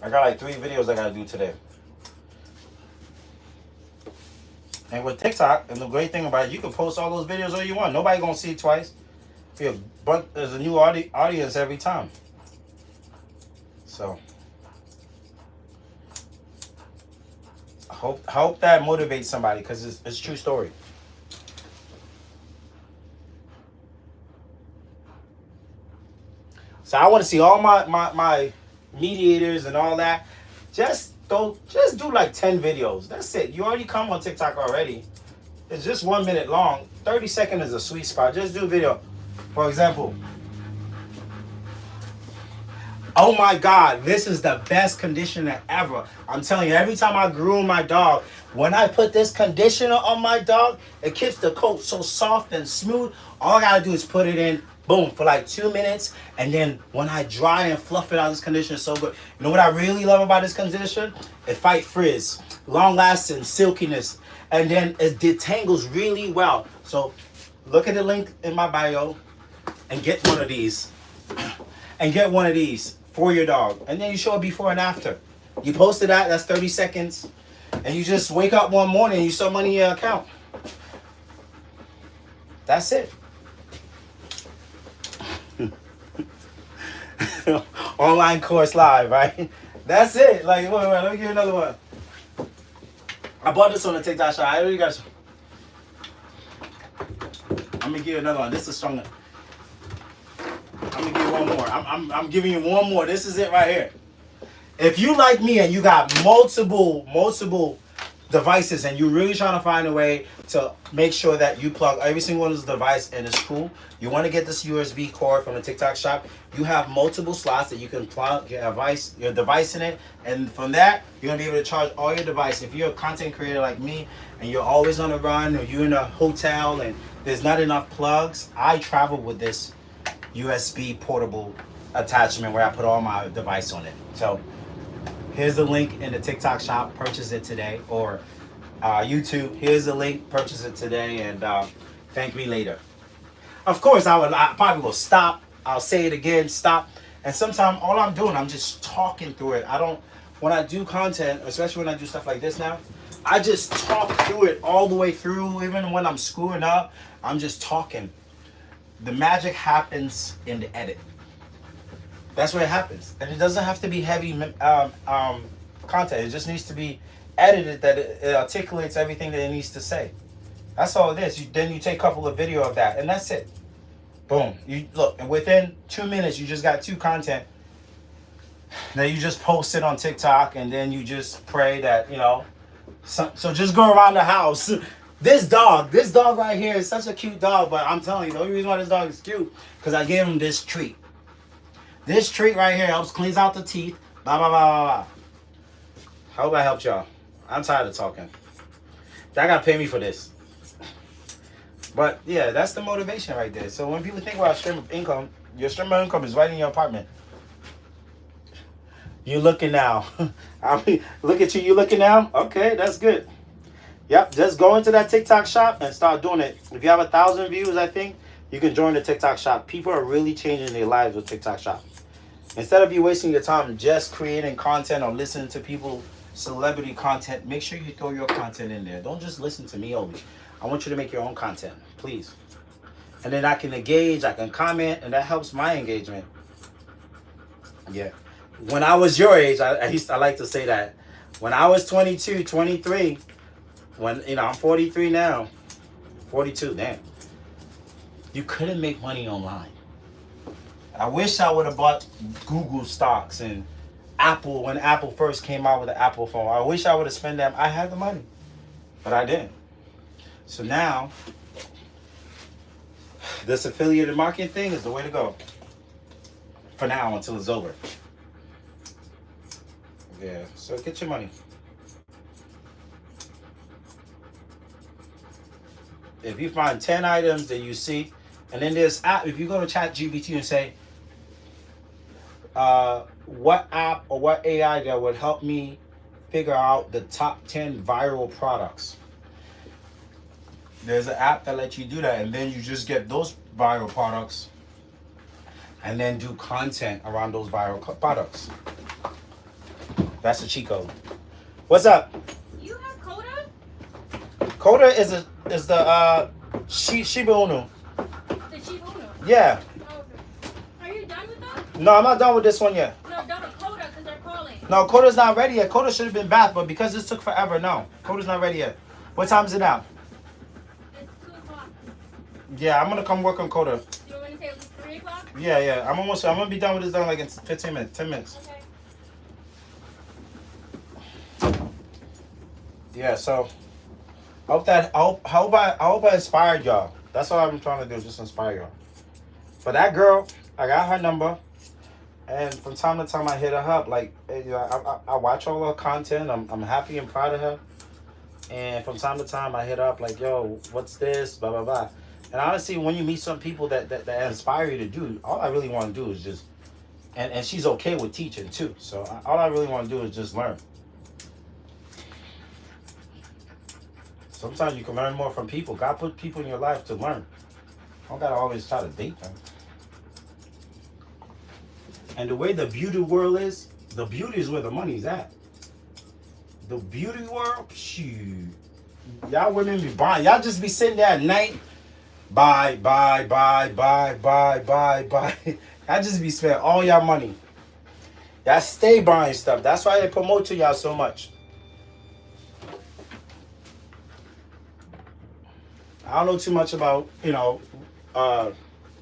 I got like 3 videos I gotta do today. And with TikTok, and the great thing about it, you can post all those videos all you want. Nobody gonna see it twice. But there's a new audience every time. So I hope that motivates somebody, because it's a true story. So I want to see all my mediators and all that. Just do like 10 videos. That's it. You already come on TikTok already. It's just 1 minute long. 30 seconds is a sweet spot. Just do a video. For example, oh my God, this is the best conditioner ever. I'm telling you, every time I groom my dog, when I put this conditioner on my dog, it keeps the coat so soft and smooth. All I gotta do is put it in, boom, for like 2 minutes. And then when I dry and fluff it out, this conditioner is so good. You know what I really love about this conditioner? It fight frizz, long lasting silkiness, and then it detangles really well. So look at the link in my bio and get one of these. And get one of these for your dog. And then you show it before and after. You posted that, that's 30 seconds. And you just wake up one morning and you saw money in your account. That's it. Online course live, right? That's it. Like, wait, let me give you another one. I bought this on the TikTok shop. I already got. I'm gonna give you another one. This is stronger. I'm gonna give you one more. I'm giving you one more. This is it right here. If you like me and you got multiple devices and you're really trying to find a way to make sure that you plug every single one of those devices and it's cool, you want to get this USB cord from the TikTok shop. You have multiple slots that you can plug your device in it, and from that you're gonna be able to charge all your devices. If you're a content creator like me and you're always on the run, or you're in a hotel and there's not enough plugs, I travel with this USB portable attachment where I put all my device on it. So here's the link in the TikTok shop. Purchase it today. Or YouTube. Here's the link. Purchase it today, and thank me later. Of course, I probably will stop. I'll say it again. Stop. And sometimes all I'm doing, I'm just talking through it. I don't. When I do content, especially when I do stuff like this now, I just talk through it all the way through. Even when I'm screwing up, I'm just talking. The magic happens in the edit. That's where it happens, and it doesn't have to be heavy content. It just needs to be edited that it articulates everything that it needs to say. That's all it is. Then you take a couple of video of that, and that's it. Boom. You look, and within 2 minutes, you just got 2 content that you just posted on TikTok, and then you just pray that So just go around the house. This dog right here is such a cute dog, but I'm telling you, the only reason why this dog is cute because I gave him this treat. This treat right here helps cleans out the teeth. Blah, blah, blah, blah, blah. I hope I helped y'all. I'm tired of talking. Y'all gotta pay me for this. But yeah, that's the motivation right there. So when people think about stream of income, your stream of income is right in your apartment. You looking now. I mean, look at you. You looking now? Okay, that's good. Yep, just go into that TikTok shop and start doing it. If you have 1,000 views, I think, you can join the TikTok shop. People are really changing their lives with TikTok shop. Instead of you wasting your time just creating content or listening to people, celebrity content, make sure you throw your content in there. Don't just listen to me only. I want you to make your own content, please. And then I can engage, I can comment, and that helps my engagement. Yeah. When I was your age, I like to say that. When I was 22, 23, I'm 43 now. 42, damn. You couldn't make money online. I wish I would have bought Google stocks and Apple when Apple first came out with the Apple phone. I wish I would have spent them. I had the money, but I didn't. So now, this affiliated marketing thing is the way to go. For now, until it's over. Yeah, so get your money. If you find 10 items that you see, and then there's app, if you go to ChatGPT and say, what app or what AI that would help me figure out the top 10 viral products. There's an app that lets you do that, and then you just get those viral products and then do content around those viral products. That's a cheat code. What's up? You have Coda? Coda is the Shiba Inu. The Shiba Inu? Yeah. Oh, okay. Are you done with that? No, I'm not done with this one yet. No, done with Coda because they're calling. No, Coda's not ready yet. Coda should have been back, but because this took forever, no. Coda's not ready yet. What time is it now? It's 2 o'clock. Yeah, I'm gonna come work on Coda. You want me to say it was 3 o'clock? Yeah. I'm gonna be done with this done like in 15 minutes, 10 minutes. Okay. Yeah, so I hope I inspired y'all. That's all I'm trying to do, is just inspire y'all. But that girl, I got her number, and from time to time I hit her up. Like, I watch all her content. I'm happy and proud of her. And from time to time I hit her up like, yo, what's this? Blah blah blah. And honestly, when you meet some people that inspire you to do, all I really want to do is just, and she's okay with teaching too. So all I really want to do is just learn. Sometimes you can learn more from people. God put people in your life to learn. I don't gotta always try to date them. And the way the beauty world is, the beauty is where the money's at. The beauty world, shoot. Y'all women be buying. Y'all just be sitting there at night. Buy. I just be spending all y'all money. Y'all stay buying stuff. That's why they promote to y'all so much. I don't know too much about,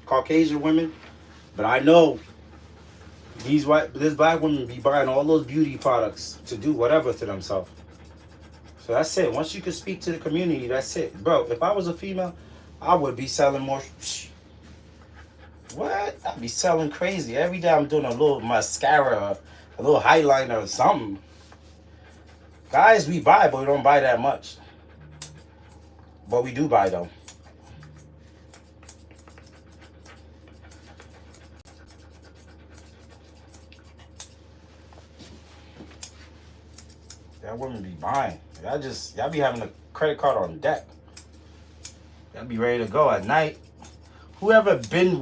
Caucasian women, but I know this black women be buying all those beauty products to do whatever to themselves. So that's it. Once you can speak to the community, that's it. Bro, if I was a female, I would be selling more. What? I'd be selling crazy. Every day I'm doing a little mascara, a little highlighter or something. Guys, we buy, but we don't buy that much. But we do buy, though. Y'all women be buying. Y'all be having a credit card on deck. Y'all be ready to go at night. Whoever binge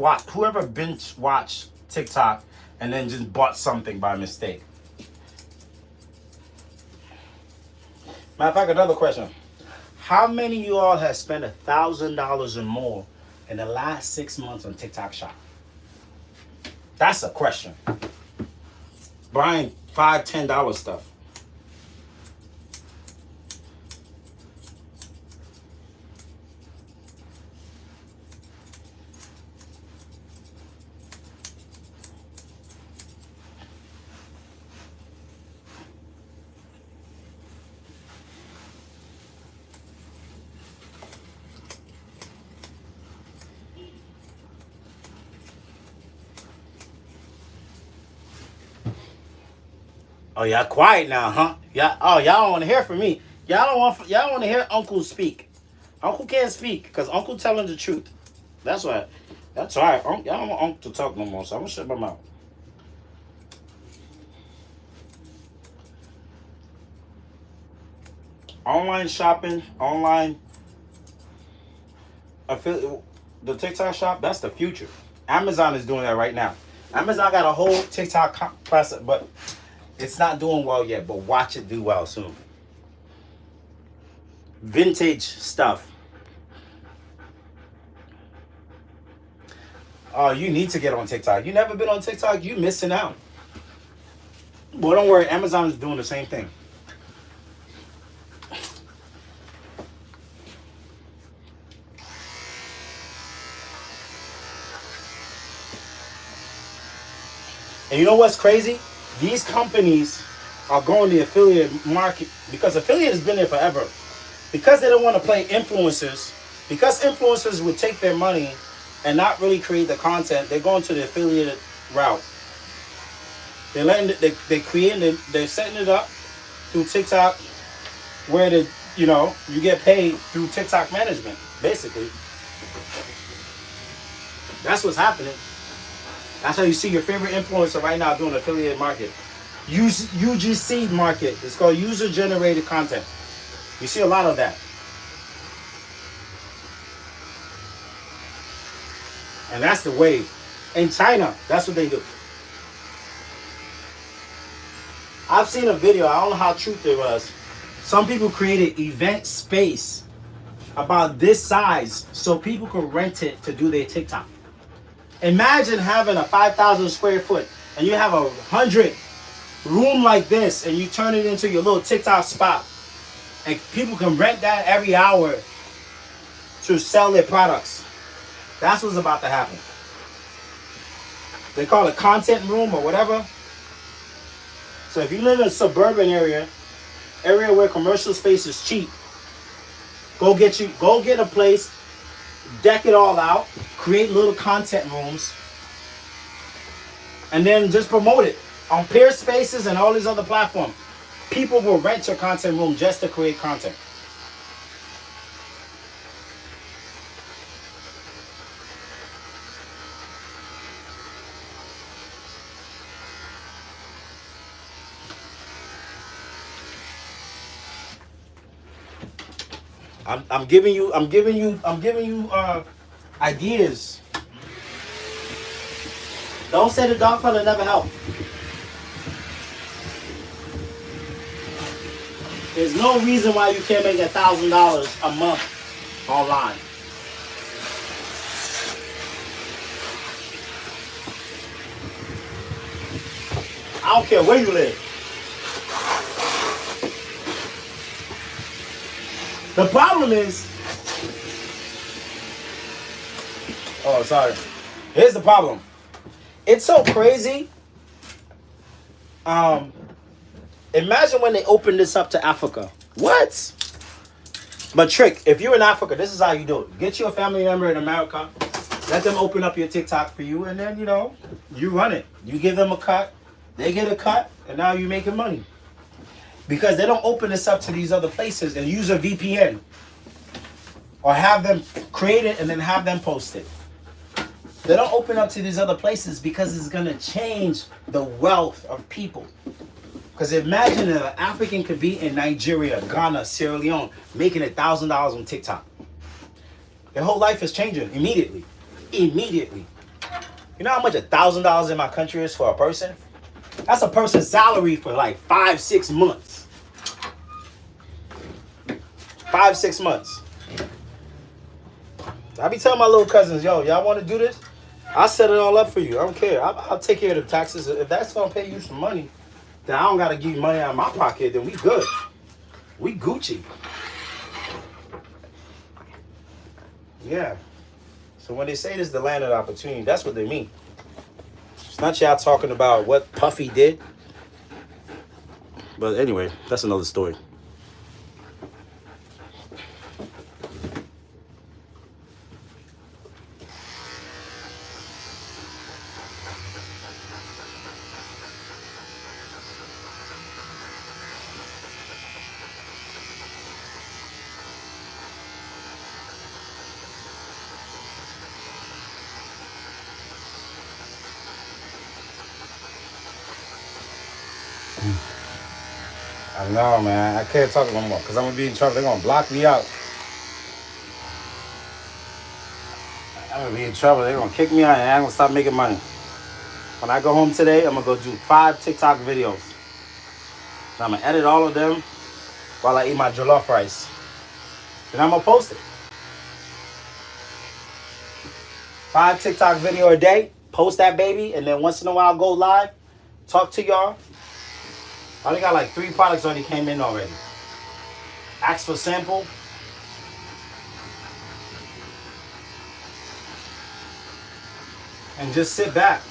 watch TikTok and then just bought something by mistake. Matter of fact, another question. How many of you all have spent $1,000 or more in the last 6 months on TikTok Shop? That's a question. Buying $5, $10 stuff. Oh, y'all quiet now, huh? Y'all don't want to hear from me. Y'all don't want to hear Uncle speak. Uncle can't speak because Uncle telling the truth. That's why. That's all right. Y'all don't want Uncle to talk no more, so I'm gonna shut my mouth. Online shopping, online affiliate, the TikTok shop. That's the future. Amazon is doing that right now. Amazon got a whole TikTok class, but it's not doing well yet, but watch it do well soon. Vintage stuff. Oh, you need to get on TikTok. You never been on TikTok? You missing out. Well, don't worry. Amazon is doing the same thing. And you know what's crazy? These companies are going the affiliate market because affiliate has been there forever. Because they don't want to play influencers, because influencers would take their money and not really create the content, they're going to the affiliate route. They're they're setting it up through TikTok where you get paid through TikTok management, basically. That's what's happening. That's how you see your favorite influencer right now doing affiliate market. UGC market. It's called user generated content. You see a lot of that. And that's the wave. In China, that's what they do. I've seen a video, I don't know how true it was. Some people created event space about this size so people could rent it to do their TikTok. Imagine having a 5,000 square foot and you have 100 room like this and you turn it into your little TikTok spot. And people can rent that every hour to sell their products. That's what's about to happen. They call it content room or whatever. So if you live in a suburban area where commercial space is cheap, go get a place, deck it all out, create little content rooms, and then just promote it on Peer Spaces and all these other platforms. People will rent your content room just to create content. I'm giving you ideas. Don't say the dog fella never helped. There's no reason why you can't make $1,000 a month online. I don't care where you live. The problem is, oh, sorry. Here's the problem. It's so crazy. Imagine when they open this up to Africa. What? But Trick, if you're in Africa, this is how you do it. Get your family member in America. Let them open up your TikTok for you, and then, you know, you run it. You give them a cut. They get a cut, and now you're making money. Because they don't open this up to these other places and use a VPN. Or have them create it and then have them post it. They don't open up to these other places because it's going to change the wealth of people. Because imagine if an African could be in Nigeria, Ghana, Sierra Leone, making $1,000 on TikTok. Their whole life is changing immediately. Immediately. You know how much $1,000 in my country is for a person? That's a person's salary for like 5-6 months. 5-6 months. I be telling my little cousins, yo, y'all want to do this? I'll set it all up for you. I don't care. I'll take care of the taxes. If that's going to pay you some money, then I don't got to give you money out of my pocket, then we good. We Gucci. Yeah. So when they say this is the land of opportunity, that's what they mean. It's not y'all talking about what Puffy did. But anyway, that's another story. I know, man. I can't talk no more because I'm going to be in trouble. They're going to block me out. I'm going to be in trouble. They're going to kick me out and I'm going to stop making money. When I go home today, I'm going to go do 5 TikTok videos. And I'm going to edit all of them while I eat my jollof rice. Then I'm going to post it. 5 TikTok video a day. Post that baby. And then once in a while, go live. Talk to y'all. I only got like 3 products already came in already. Ask for sample. And just sit back.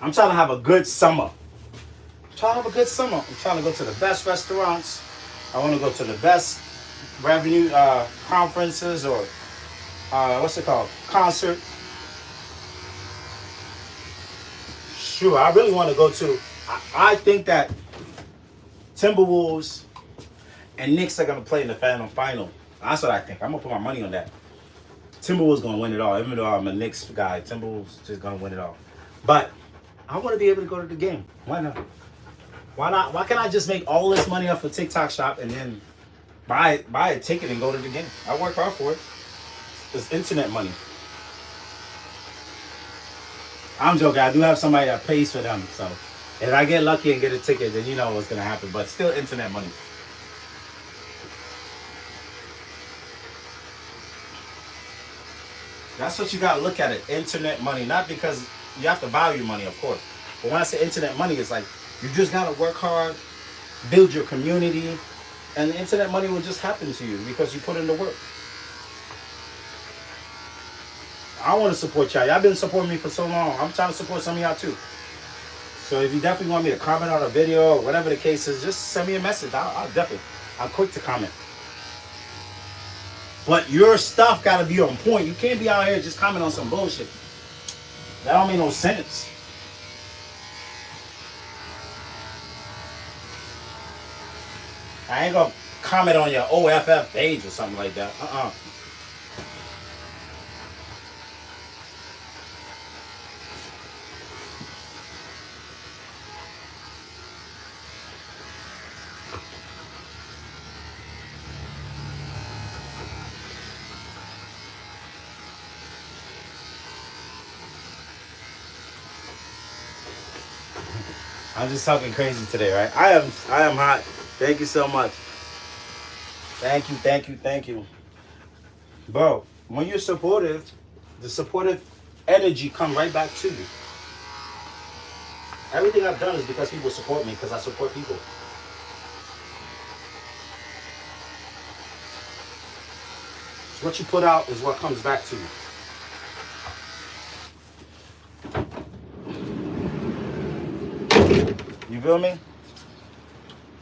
I'm trying to have a good summer. I'm trying to have a good summer. I'm trying to go to the best restaurants. I want to go to the best revenue conferences or what's it called? Concert. Sure, I really want to go to. I think that Timberwolves and Knicks are going to play in the final. That's what I think. I'm going to put my money on that. Timberwolves going to win it all. Even though I'm a Knicks guy, Timberwolves just going to win it all. But I want to be able to go to the game. Why not? Why not? Why can't I just make all this money off a TikTok shop and then buy a ticket and go to the game? I work hard for it. It's internet money. I'm joking. I do have somebody that pays for them. So if I get lucky and get a ticket, then you know what's going to happen. But still internet money. That's what you got to look at it. Internet money. Not because you have to value money, of course. But when I say internet money, it's like you just got to work hard, build your community, and the internet money will just happen to you because you put in the work. I want to support y'all. Y'all been supporting me for so long. I'm trying to support some of y'all too. So if you definitely want me to comment on a video or whatever the case is, just send me a message. I'm quick to comment. But your stuff got to be on point. You can't be out here just comment on some bullshit. That don't make no sense. I ain't gonna comment on your OFF page or something like that. I'm just talking crazy today, right? I am hot. Thank you so much. Thank you, thank you, thank you. Bro, when you're supportive, the supportive energy come right back to you. Everything I've done is because people support me, because I support people. So what you put out is what comes back to you. You feel me?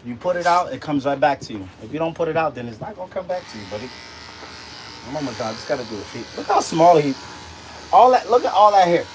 You put it out, it comes right back to you. If you don't put it out, then it's not gonna come back to you, buddy. One more time, just gotta do it. Look how small he. All that. Look at all that here.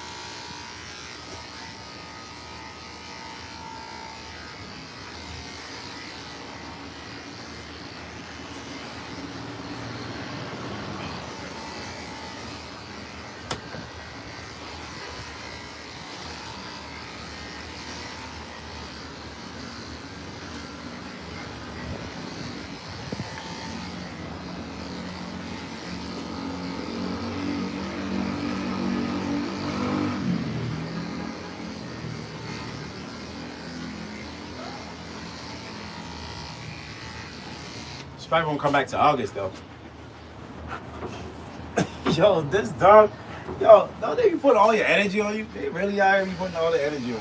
It's probably won't come back to August though. Yo, this dog. Yo, don't they be putting all your energy on you? They really are be putting all the energy on you.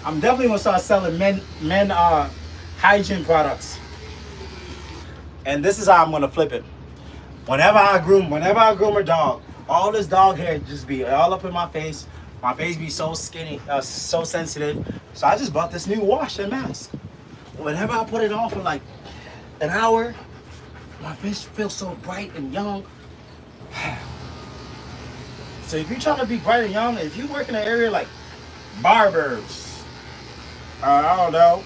I'm definitely gonna start selling men hygiene products. And this is how I'm gonna flip it. Whenever I groom a dog, all this dog hair just be all up in my face. My face be so skinny, so sensitive. So I just bought this new wash and mask. Whenever I put it on for like an hour, my face feels so bright and young. So if you're trying to be bright and young, if you work in an area like barbers, I don't know,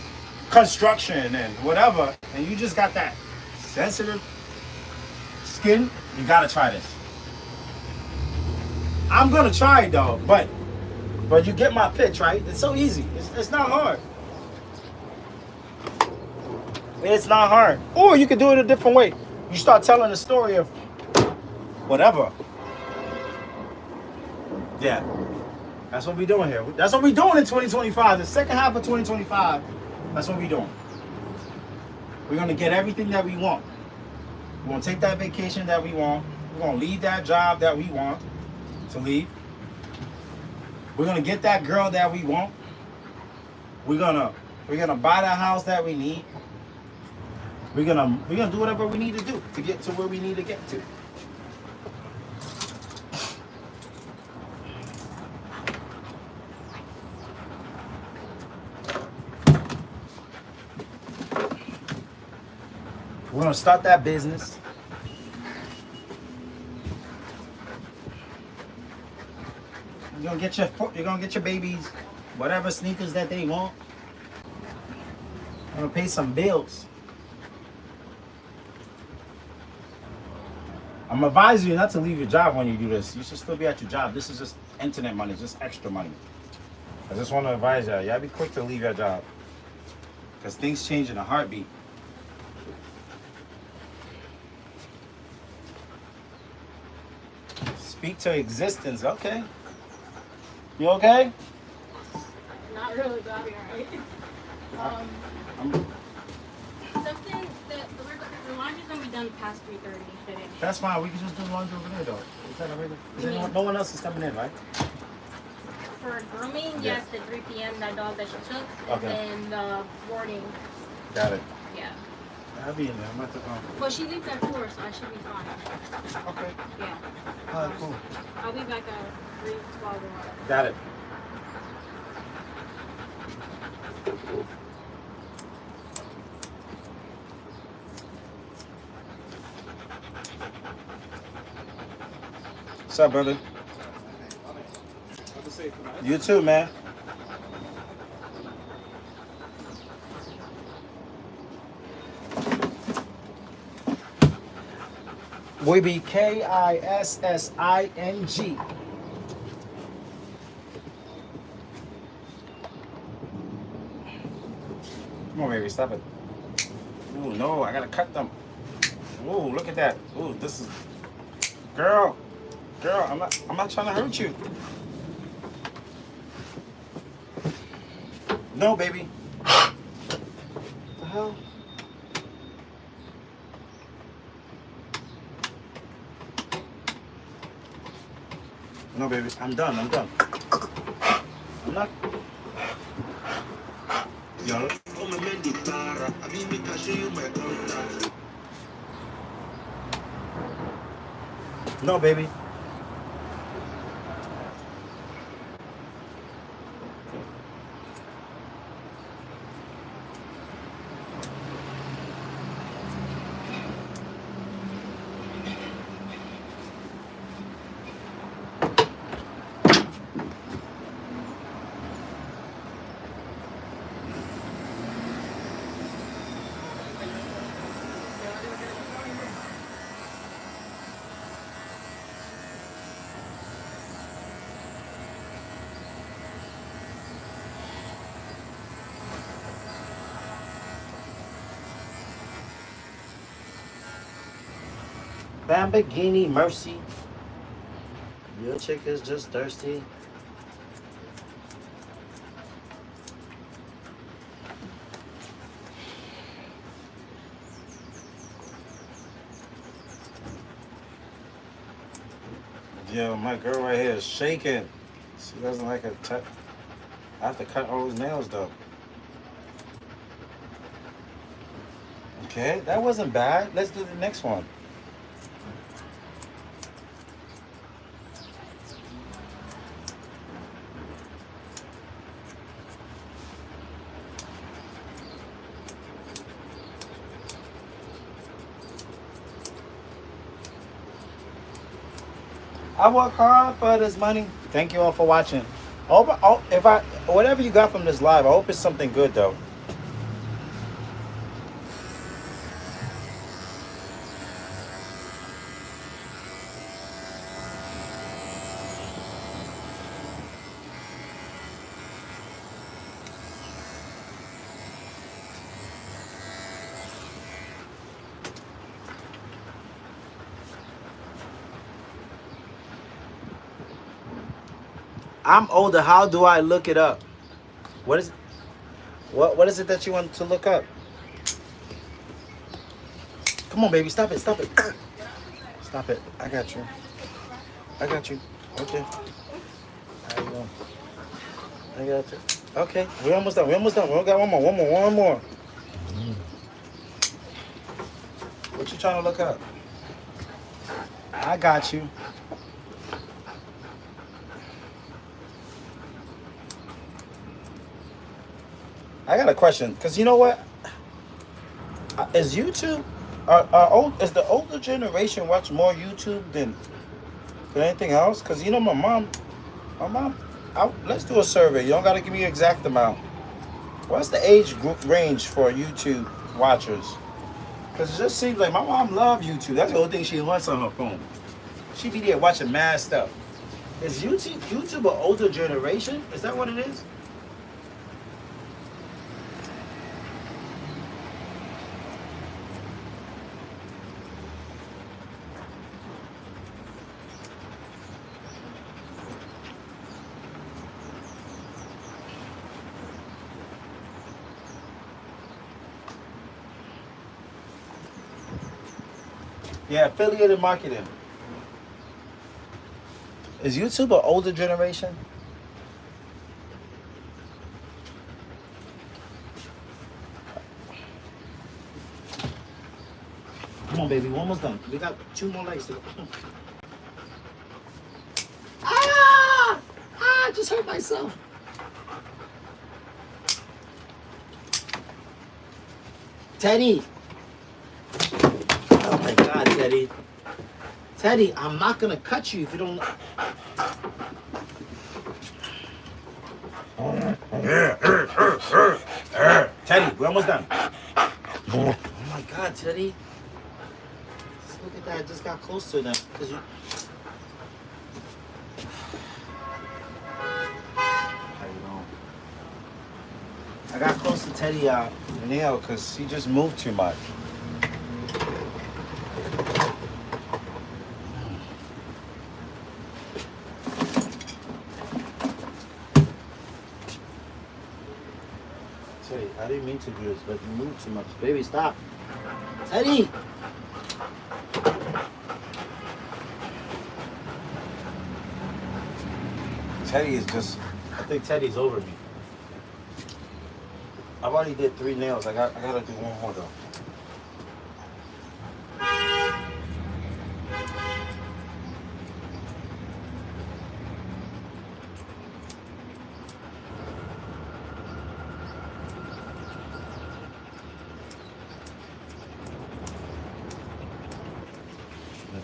construction and whatever, and you just got that sensitive skin, you gotta try this. I'm gonna try it though, but you get my pitch, right? It's so easy. It's not hard. It's not hard. Or you can do it a different way. You start telling the story of whatever. Yeah. That's what we're doing here. That's what we're doing in 2025. The second half of 2025, that's what we're doing. We're going to get everything that we want. We're going to take that vacation that we want. We're going to leave that job that we want to leave. We're going to get that girl that we want. We're going to buy that house that we need. We're gonna do whatever we need to do to get to where we need to get to. We're gonna start that business. You're gonna get your babies whatever sneakers that they want. You're gonna pay some bills. I'm advising you not to leave your job when you do this. You should still be at your job. This is just internet money, just extra money. I just want to advise y'all. Y'all be quick to leave your job. Because things change in a heartbeat. Speak to existence. Okay. You okay? Not really, but I'll be alright. Something that the laundry's gonna be done past 3:30 today. That's fine. We can just do laundry over there, though. Is that already? No one else is coming in, right? For grooming, yes, at 3 p.m. that dog that she took, Okay. and then the boarding. Got it. Yeah. I'll be in there. I'm about to. But she leaves at 4, so I should be fine. Okay. Yeah. All right, cool. I'll be back at 3:12 or whatever. Got it. What's up, brother? You too, man. We be KISSING. Come on, baby, stop it. Ooh, no, I gotta cut them. Ooh, look at that. Ooh, this is. Girl. Girl, I'm not trying to hurt you. No, baby. What the hell? No, baby. I'm done. I'm done. I'm not. Yo. No, baby. Lamborghini Mercy. Your chick is just thirsty. Yo, my girl right here is shaking. She doesn't like a touch. I have to cut all his nails though. Okay, that wasn't bad. Let's do the next one. I work hard for this money. Thank you all for watching. If whatever you got from this live, I hope it's something good though. I'm older. How do I look it up? What is what is it that you want to look up? Come on, baby. Stop it. Stop it. Stop it. I got you. I got you. Okay. How you doing? I got you. Okay. We're almost done. We're almost done. We only got one more. One more. What you trying to look up? I got you. I got a question, because you know what? Is YouTube, is the older generation watch more YouTube than anything else? Because you know my mom, let's do a survey. You don't got to give me an exact amount. What's the age group range for YouTube watchers? Because it just seems like my mom loves YouTube. That's the only thing she wants on her phone. She be there watching mad stuff. Is YouTube an older generation? Is that what it is? Yeah, affiliated marketing. Is YouTube an older generation? Come on, baby. We're almost done. We got 2 more legs to go. I just hurt myself. Teddy. Oh my God, Teddy. Teddy, I'm not gonna cut you if you don't. Teddy, we're almost done. Oh my God, Teddy. Look at that. I just got close to them because you. How you doing? I got close to Teddy nail because he just moved too much. Teddy, I didn't mean to do this, but you moved too much. Baby, stop. Teddy! Teddy is just, I think Teddy's over me. I've already did 3 nails. I gotta do one more though.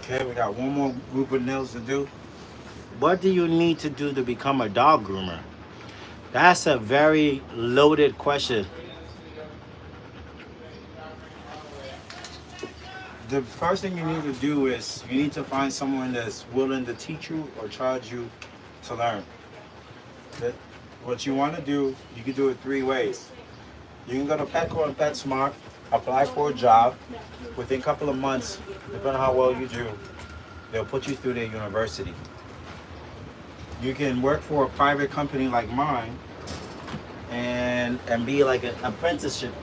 Okay, we got one more group of nails to do. What do you need to do to become a dog groomer? That's a very loaded question. The first thing you need to do is you need to find someone that's willing to teach you or charge you to learn. What you want to do, you can do it 3 ways. You can go to Petco and PetSmart, apply for a job. Within a couple of months, depending on how well you do, they'll put you through their university. You can work for a private company like mine and be like an apprenticeship.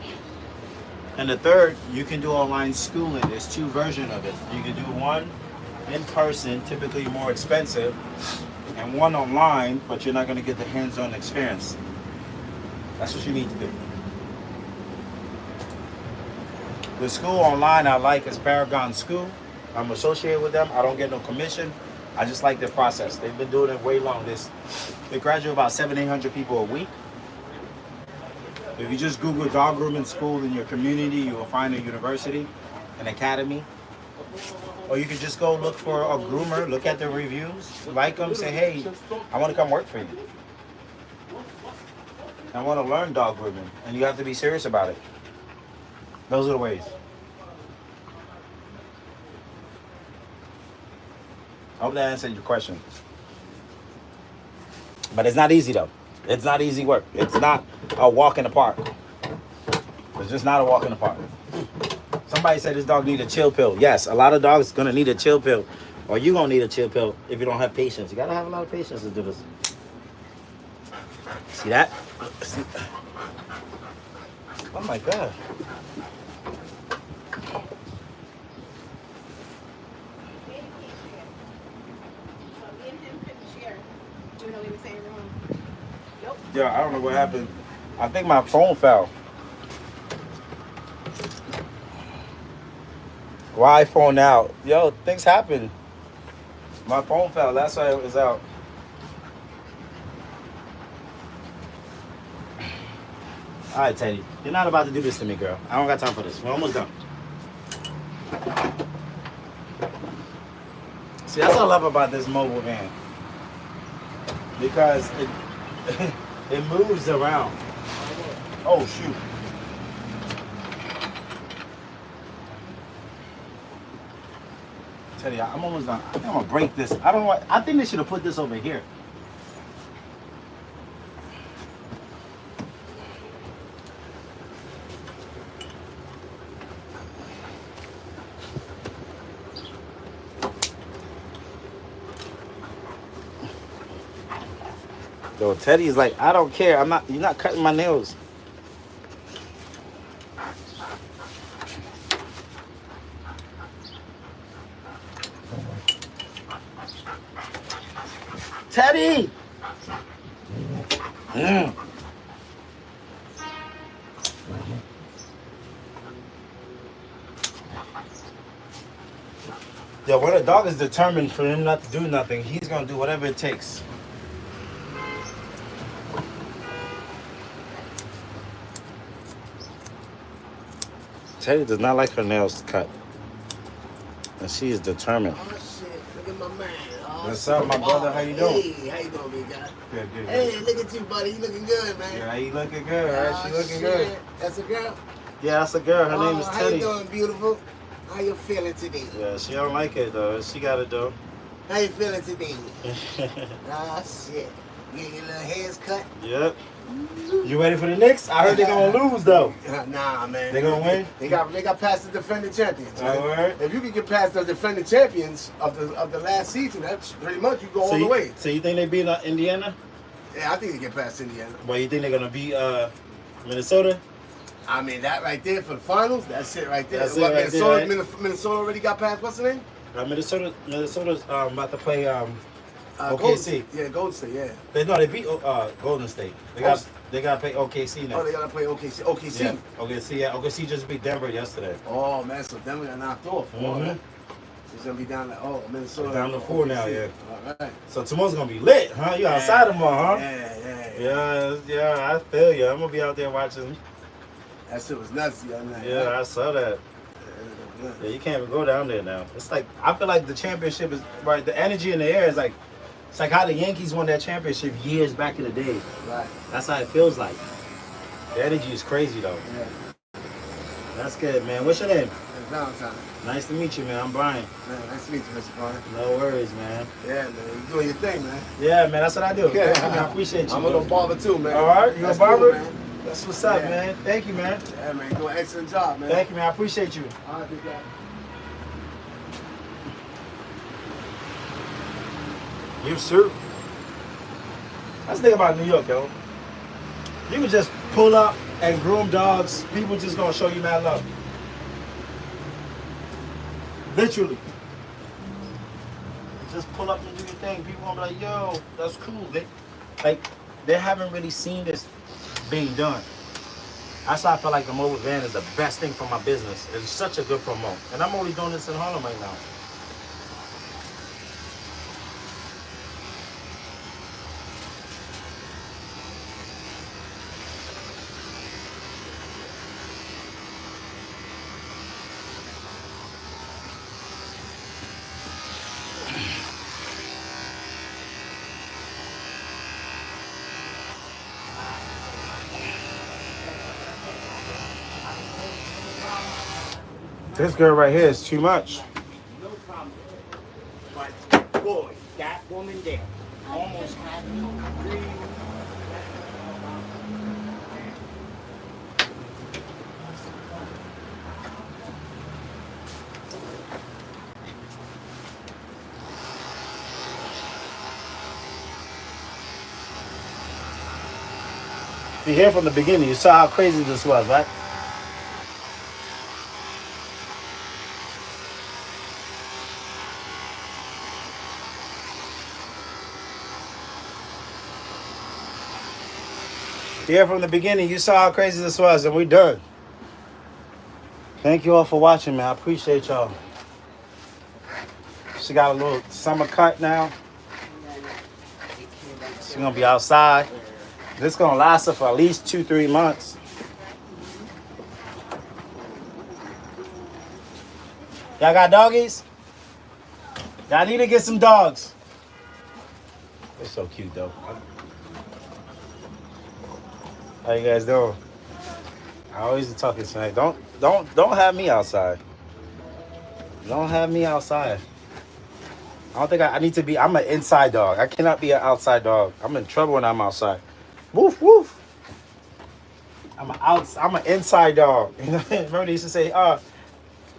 And the third, you can do online schooling. There's 2 versions of it. You can do one in person, typically more expensive, and one online, but you're not going to get the hands-on experience. That's what you need to do. The school online I like is Paragon School. I'm associated with them. I don't get no commission. I just like their process. They've been doing it way long. They graduate about 700-800 people a week. If you just Google dog grooming school in your community, you will find a university, an academy. Or you can just go look for a groomer, look at the reviews, like them, say, hey, I want to come work for you. I want to learn dog grooming, and you have to be serious about it. Those are the ways. I hope that answered your question. But it's not easy though. It's not easy work. It's not a walk in the park. It's just not a walk in the park. Somebody said this dog need a chill pill. Yes, a lot of dogs gonna need a chill pill. Or you gonna need a chill pill if you don't have patience. You gotta have a lot of patience to do this. See that? See? Oh my God. Yeah, I don't know what happened. I think my phone fell. Why phone out? Yo, things happen. My phone fell. That's why it was out. All right, Teddy. You're not about to do this to me, girl. I don't got time for this. We're almost done. See, that's what I love about this mobile van. Because it moves around. Oh, shoot. Teddy, I'm almost done. I think I'm gonna break this. I don't know. I think they should have put this over here. Yo, Teddy's like, I don't care. You're not cutting my nails. Teddy! Yo, when a dog is determined for him not to do nothing, he's gonna do whatever it takes. Teddy does not like her nails cut. And she is determined. Oh shit, look at my man. Oh, What's up, my brother? How you doing? Hey, how you doing, big guy? Good, good, Hey, good. look at you, buddy. You looking good, man. Yeah, you looking good, right? She looking shit. good. That's a girl? Yeah, that's a girl. Her name is How Teddy. you doing, beautiful? How you feeling today? Yeah, she don't like it though. She got it though. How you feeling today? Ah, shit. You get your little hairs cut? Yep. You ready for the Knicks? I heard they're gonna lose though. Nah, man. They gonna win? They got past the defending champions. Man. All right. If you can get past the defending champions of the last season, that's pretty much you go all the way. So you think they beat Indiana? Yeah, I think they get past Indiana. Well, you think they're gonna beat Minnesota? I mean, that right there for the finals, that's it right there. That's it What, right Minnesota, there, right? Minnesota already got past, what's the name? Minnesota's about to play Golden OKC. State. Yeah, Golden State, yeah. They beat Golden State. They got to play OKC next. Oh, they got to play OKC. OKC. Yeah, OKC. Yeah, OKC just beat Denver yesterday. Oh, man, so Denver got knocked off. Mm-hmm. Oh, man. So it's going to be down to, Minnesota. Down to 4 now, yeah. All right. So tomorrow's going to be lit, huh? You outside tomorrow, huh? Yeah. I feel you. I'm going to be out there watching. That shit was nuts, Yeah, I saw that. Yeah, you can't even go down there now. It's like, I feel like the championship is, right, the energy in the air is like, it's like how the Yankees won that championship years back in the day. Right. That's how it feels like. The energy is crazy, though. Yeah. That's good, man. What's your name? It's Valentine. Nice to meet you, man. I'm Brian. Man, nice to meet you, Mr. Brian. No worries, man. Yeah, man. You're doing your thing, man. Yeah, man. That's what I do. Yeah. Thank you, man. I appreciate you. I'm a little barber, too, man. All right. You a That's barber? cool, man. That's what's up, Yeah. man. Thank you, man. Yeah, man. You do an excellent job, man. Thank you, man. I appreciate you. All right, big guy. You, sir. That's the thing about New York, yo. You can just pull up and groom dogs. People just gonna show you mad love. Literally. Just pull up and do your thing. People gonna be like, yo, that's cool. They haven't really seen this being done. That's why I feel like the mobile van is the best thing for my business. It's such a good promo. And I'm only doing this in Harlem right now. This girl right here is too much. No problem. But, boy, that woman there almost had me really. If you hear from the beginning, you saw how crazy this was, right? Here from the beginning, you saw how crazy this was, and we're done. Thank you all for watching, man. I appreciate y'all. She got a little summer cut now. She's gonna be outside. This gonna last her for at least 2-3 months. Y'all got doggies? Y'all need to get some dogs. They're so cute, though. How you guys doing? I always be talking tonight. Don't have me outside. Don't have me outside. I don't think I need to be. I'm an inside dog. I cannot be an outside dog. I'm in trouble when I'm outside. Woof woof. I'm an inside dog. Remember they used to say,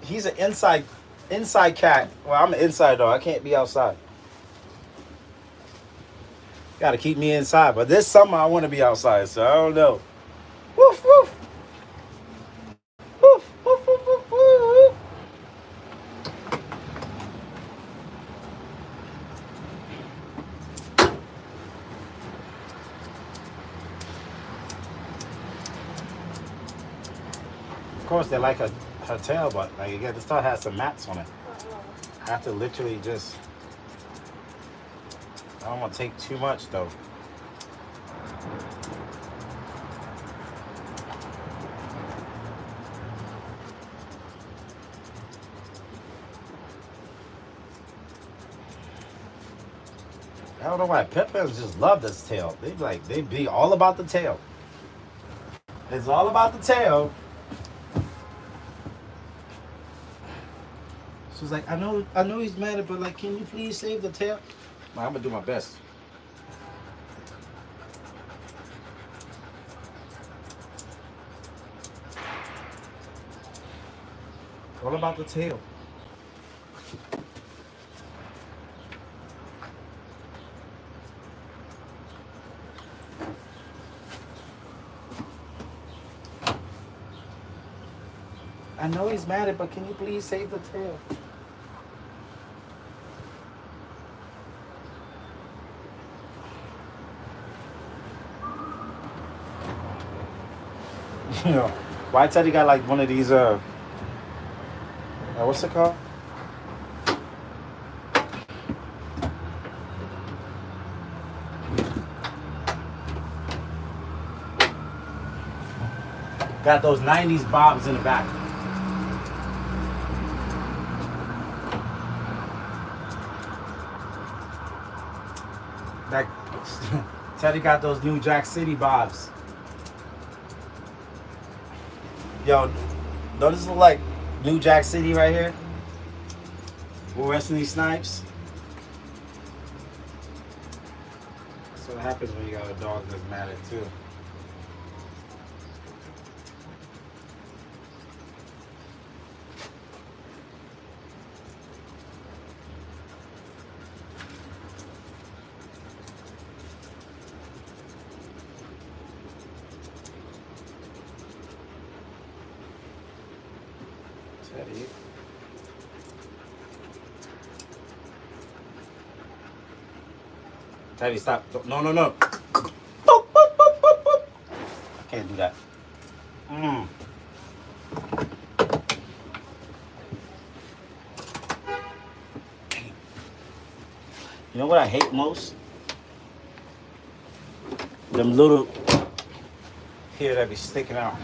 he's an inside cat. Well, I'm an inside dog. I can't be outside. Got to keep me inside. But this summer, I want to be outside, so I don't know. Woof, woof. Woof, woof, woof, woof, woof. Of course, they like her tail, but like again, this still has some mats on it. I have to literally just... I don't want to take too much though. I don't know why pet parents just love this tail. They be all about the tail. It's all about the tail. She's like, I know he's mad, but like, can you please save the tail? I'm gonna do my best. All about the tail. I know he's mad, but can you please save the tail? You know, why Teddy got like one of these what's it called? Got those 90s bobs in the back. That Teddy got those New Jack City bobs. Yo, don't this look like New Jack City right here? We're Wesley Snipes. That's what happens when you got a dog that's mad at too. Teddy. Teddy, stop. No, no, no. Boop, boop, boop, boop, boop. I can't do that. You know what I hate most? Them little here that be sticking out.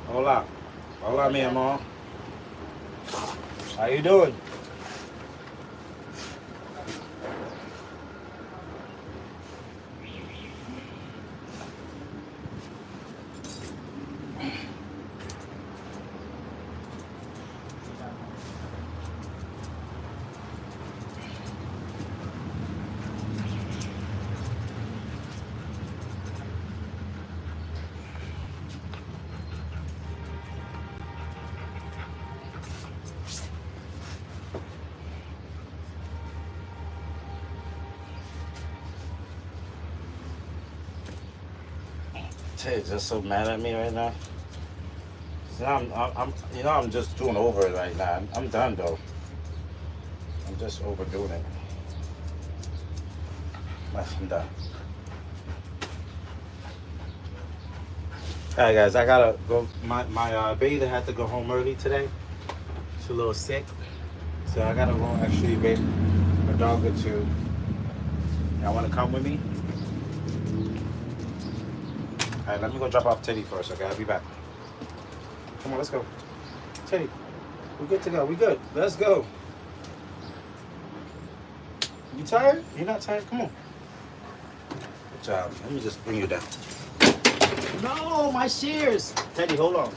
Hola. Hola, mi amor. How you doing? Teddy's just so mad at me right now. So I'm just doing over it right now. I'm done though. I'm just overdoing it. I'm done. All right, guys, I gotta go. My bather had to go home early today. She's a little sick, so I gotta go actually bathe a dog or two. Y'all wanna come with me? All right, let me go drop off Teddy first. Okay, I'll be back. Come on, let's go. Teddy, we're good to go. We good. Let's go. You tired? You're not tired? Come on. Good job. Let me just bring you down. No, my shears. Teddy, hold on.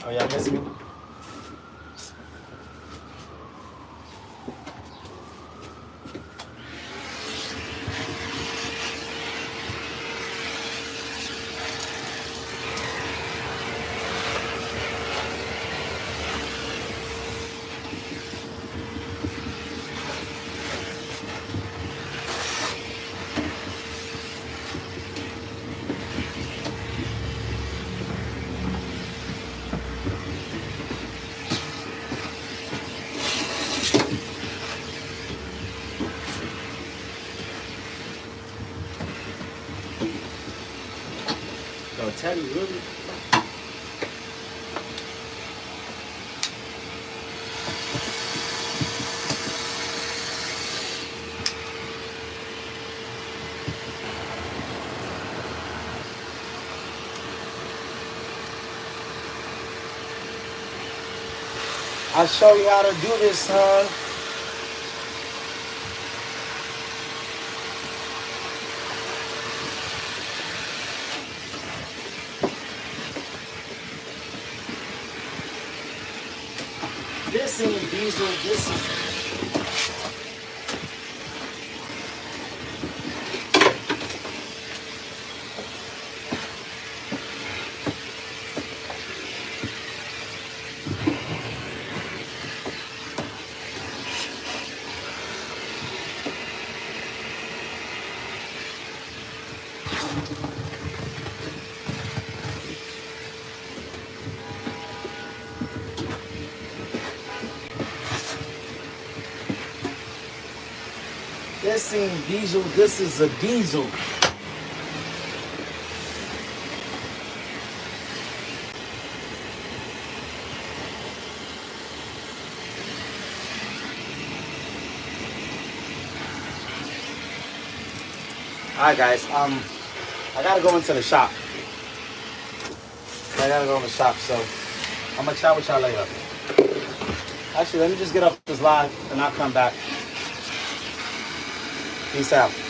Oh, yeah, miss me? Yo, Teddy really. I'll show you how to do this, son. This ain't diesel, this is... This ain't diesel, this is a diesel. Alright guys, I gotta go into the shop. I gotta go in the shop, so I'm gonna chat with y'all later. Actually, let me just get off this live and I'll come back. Peace out.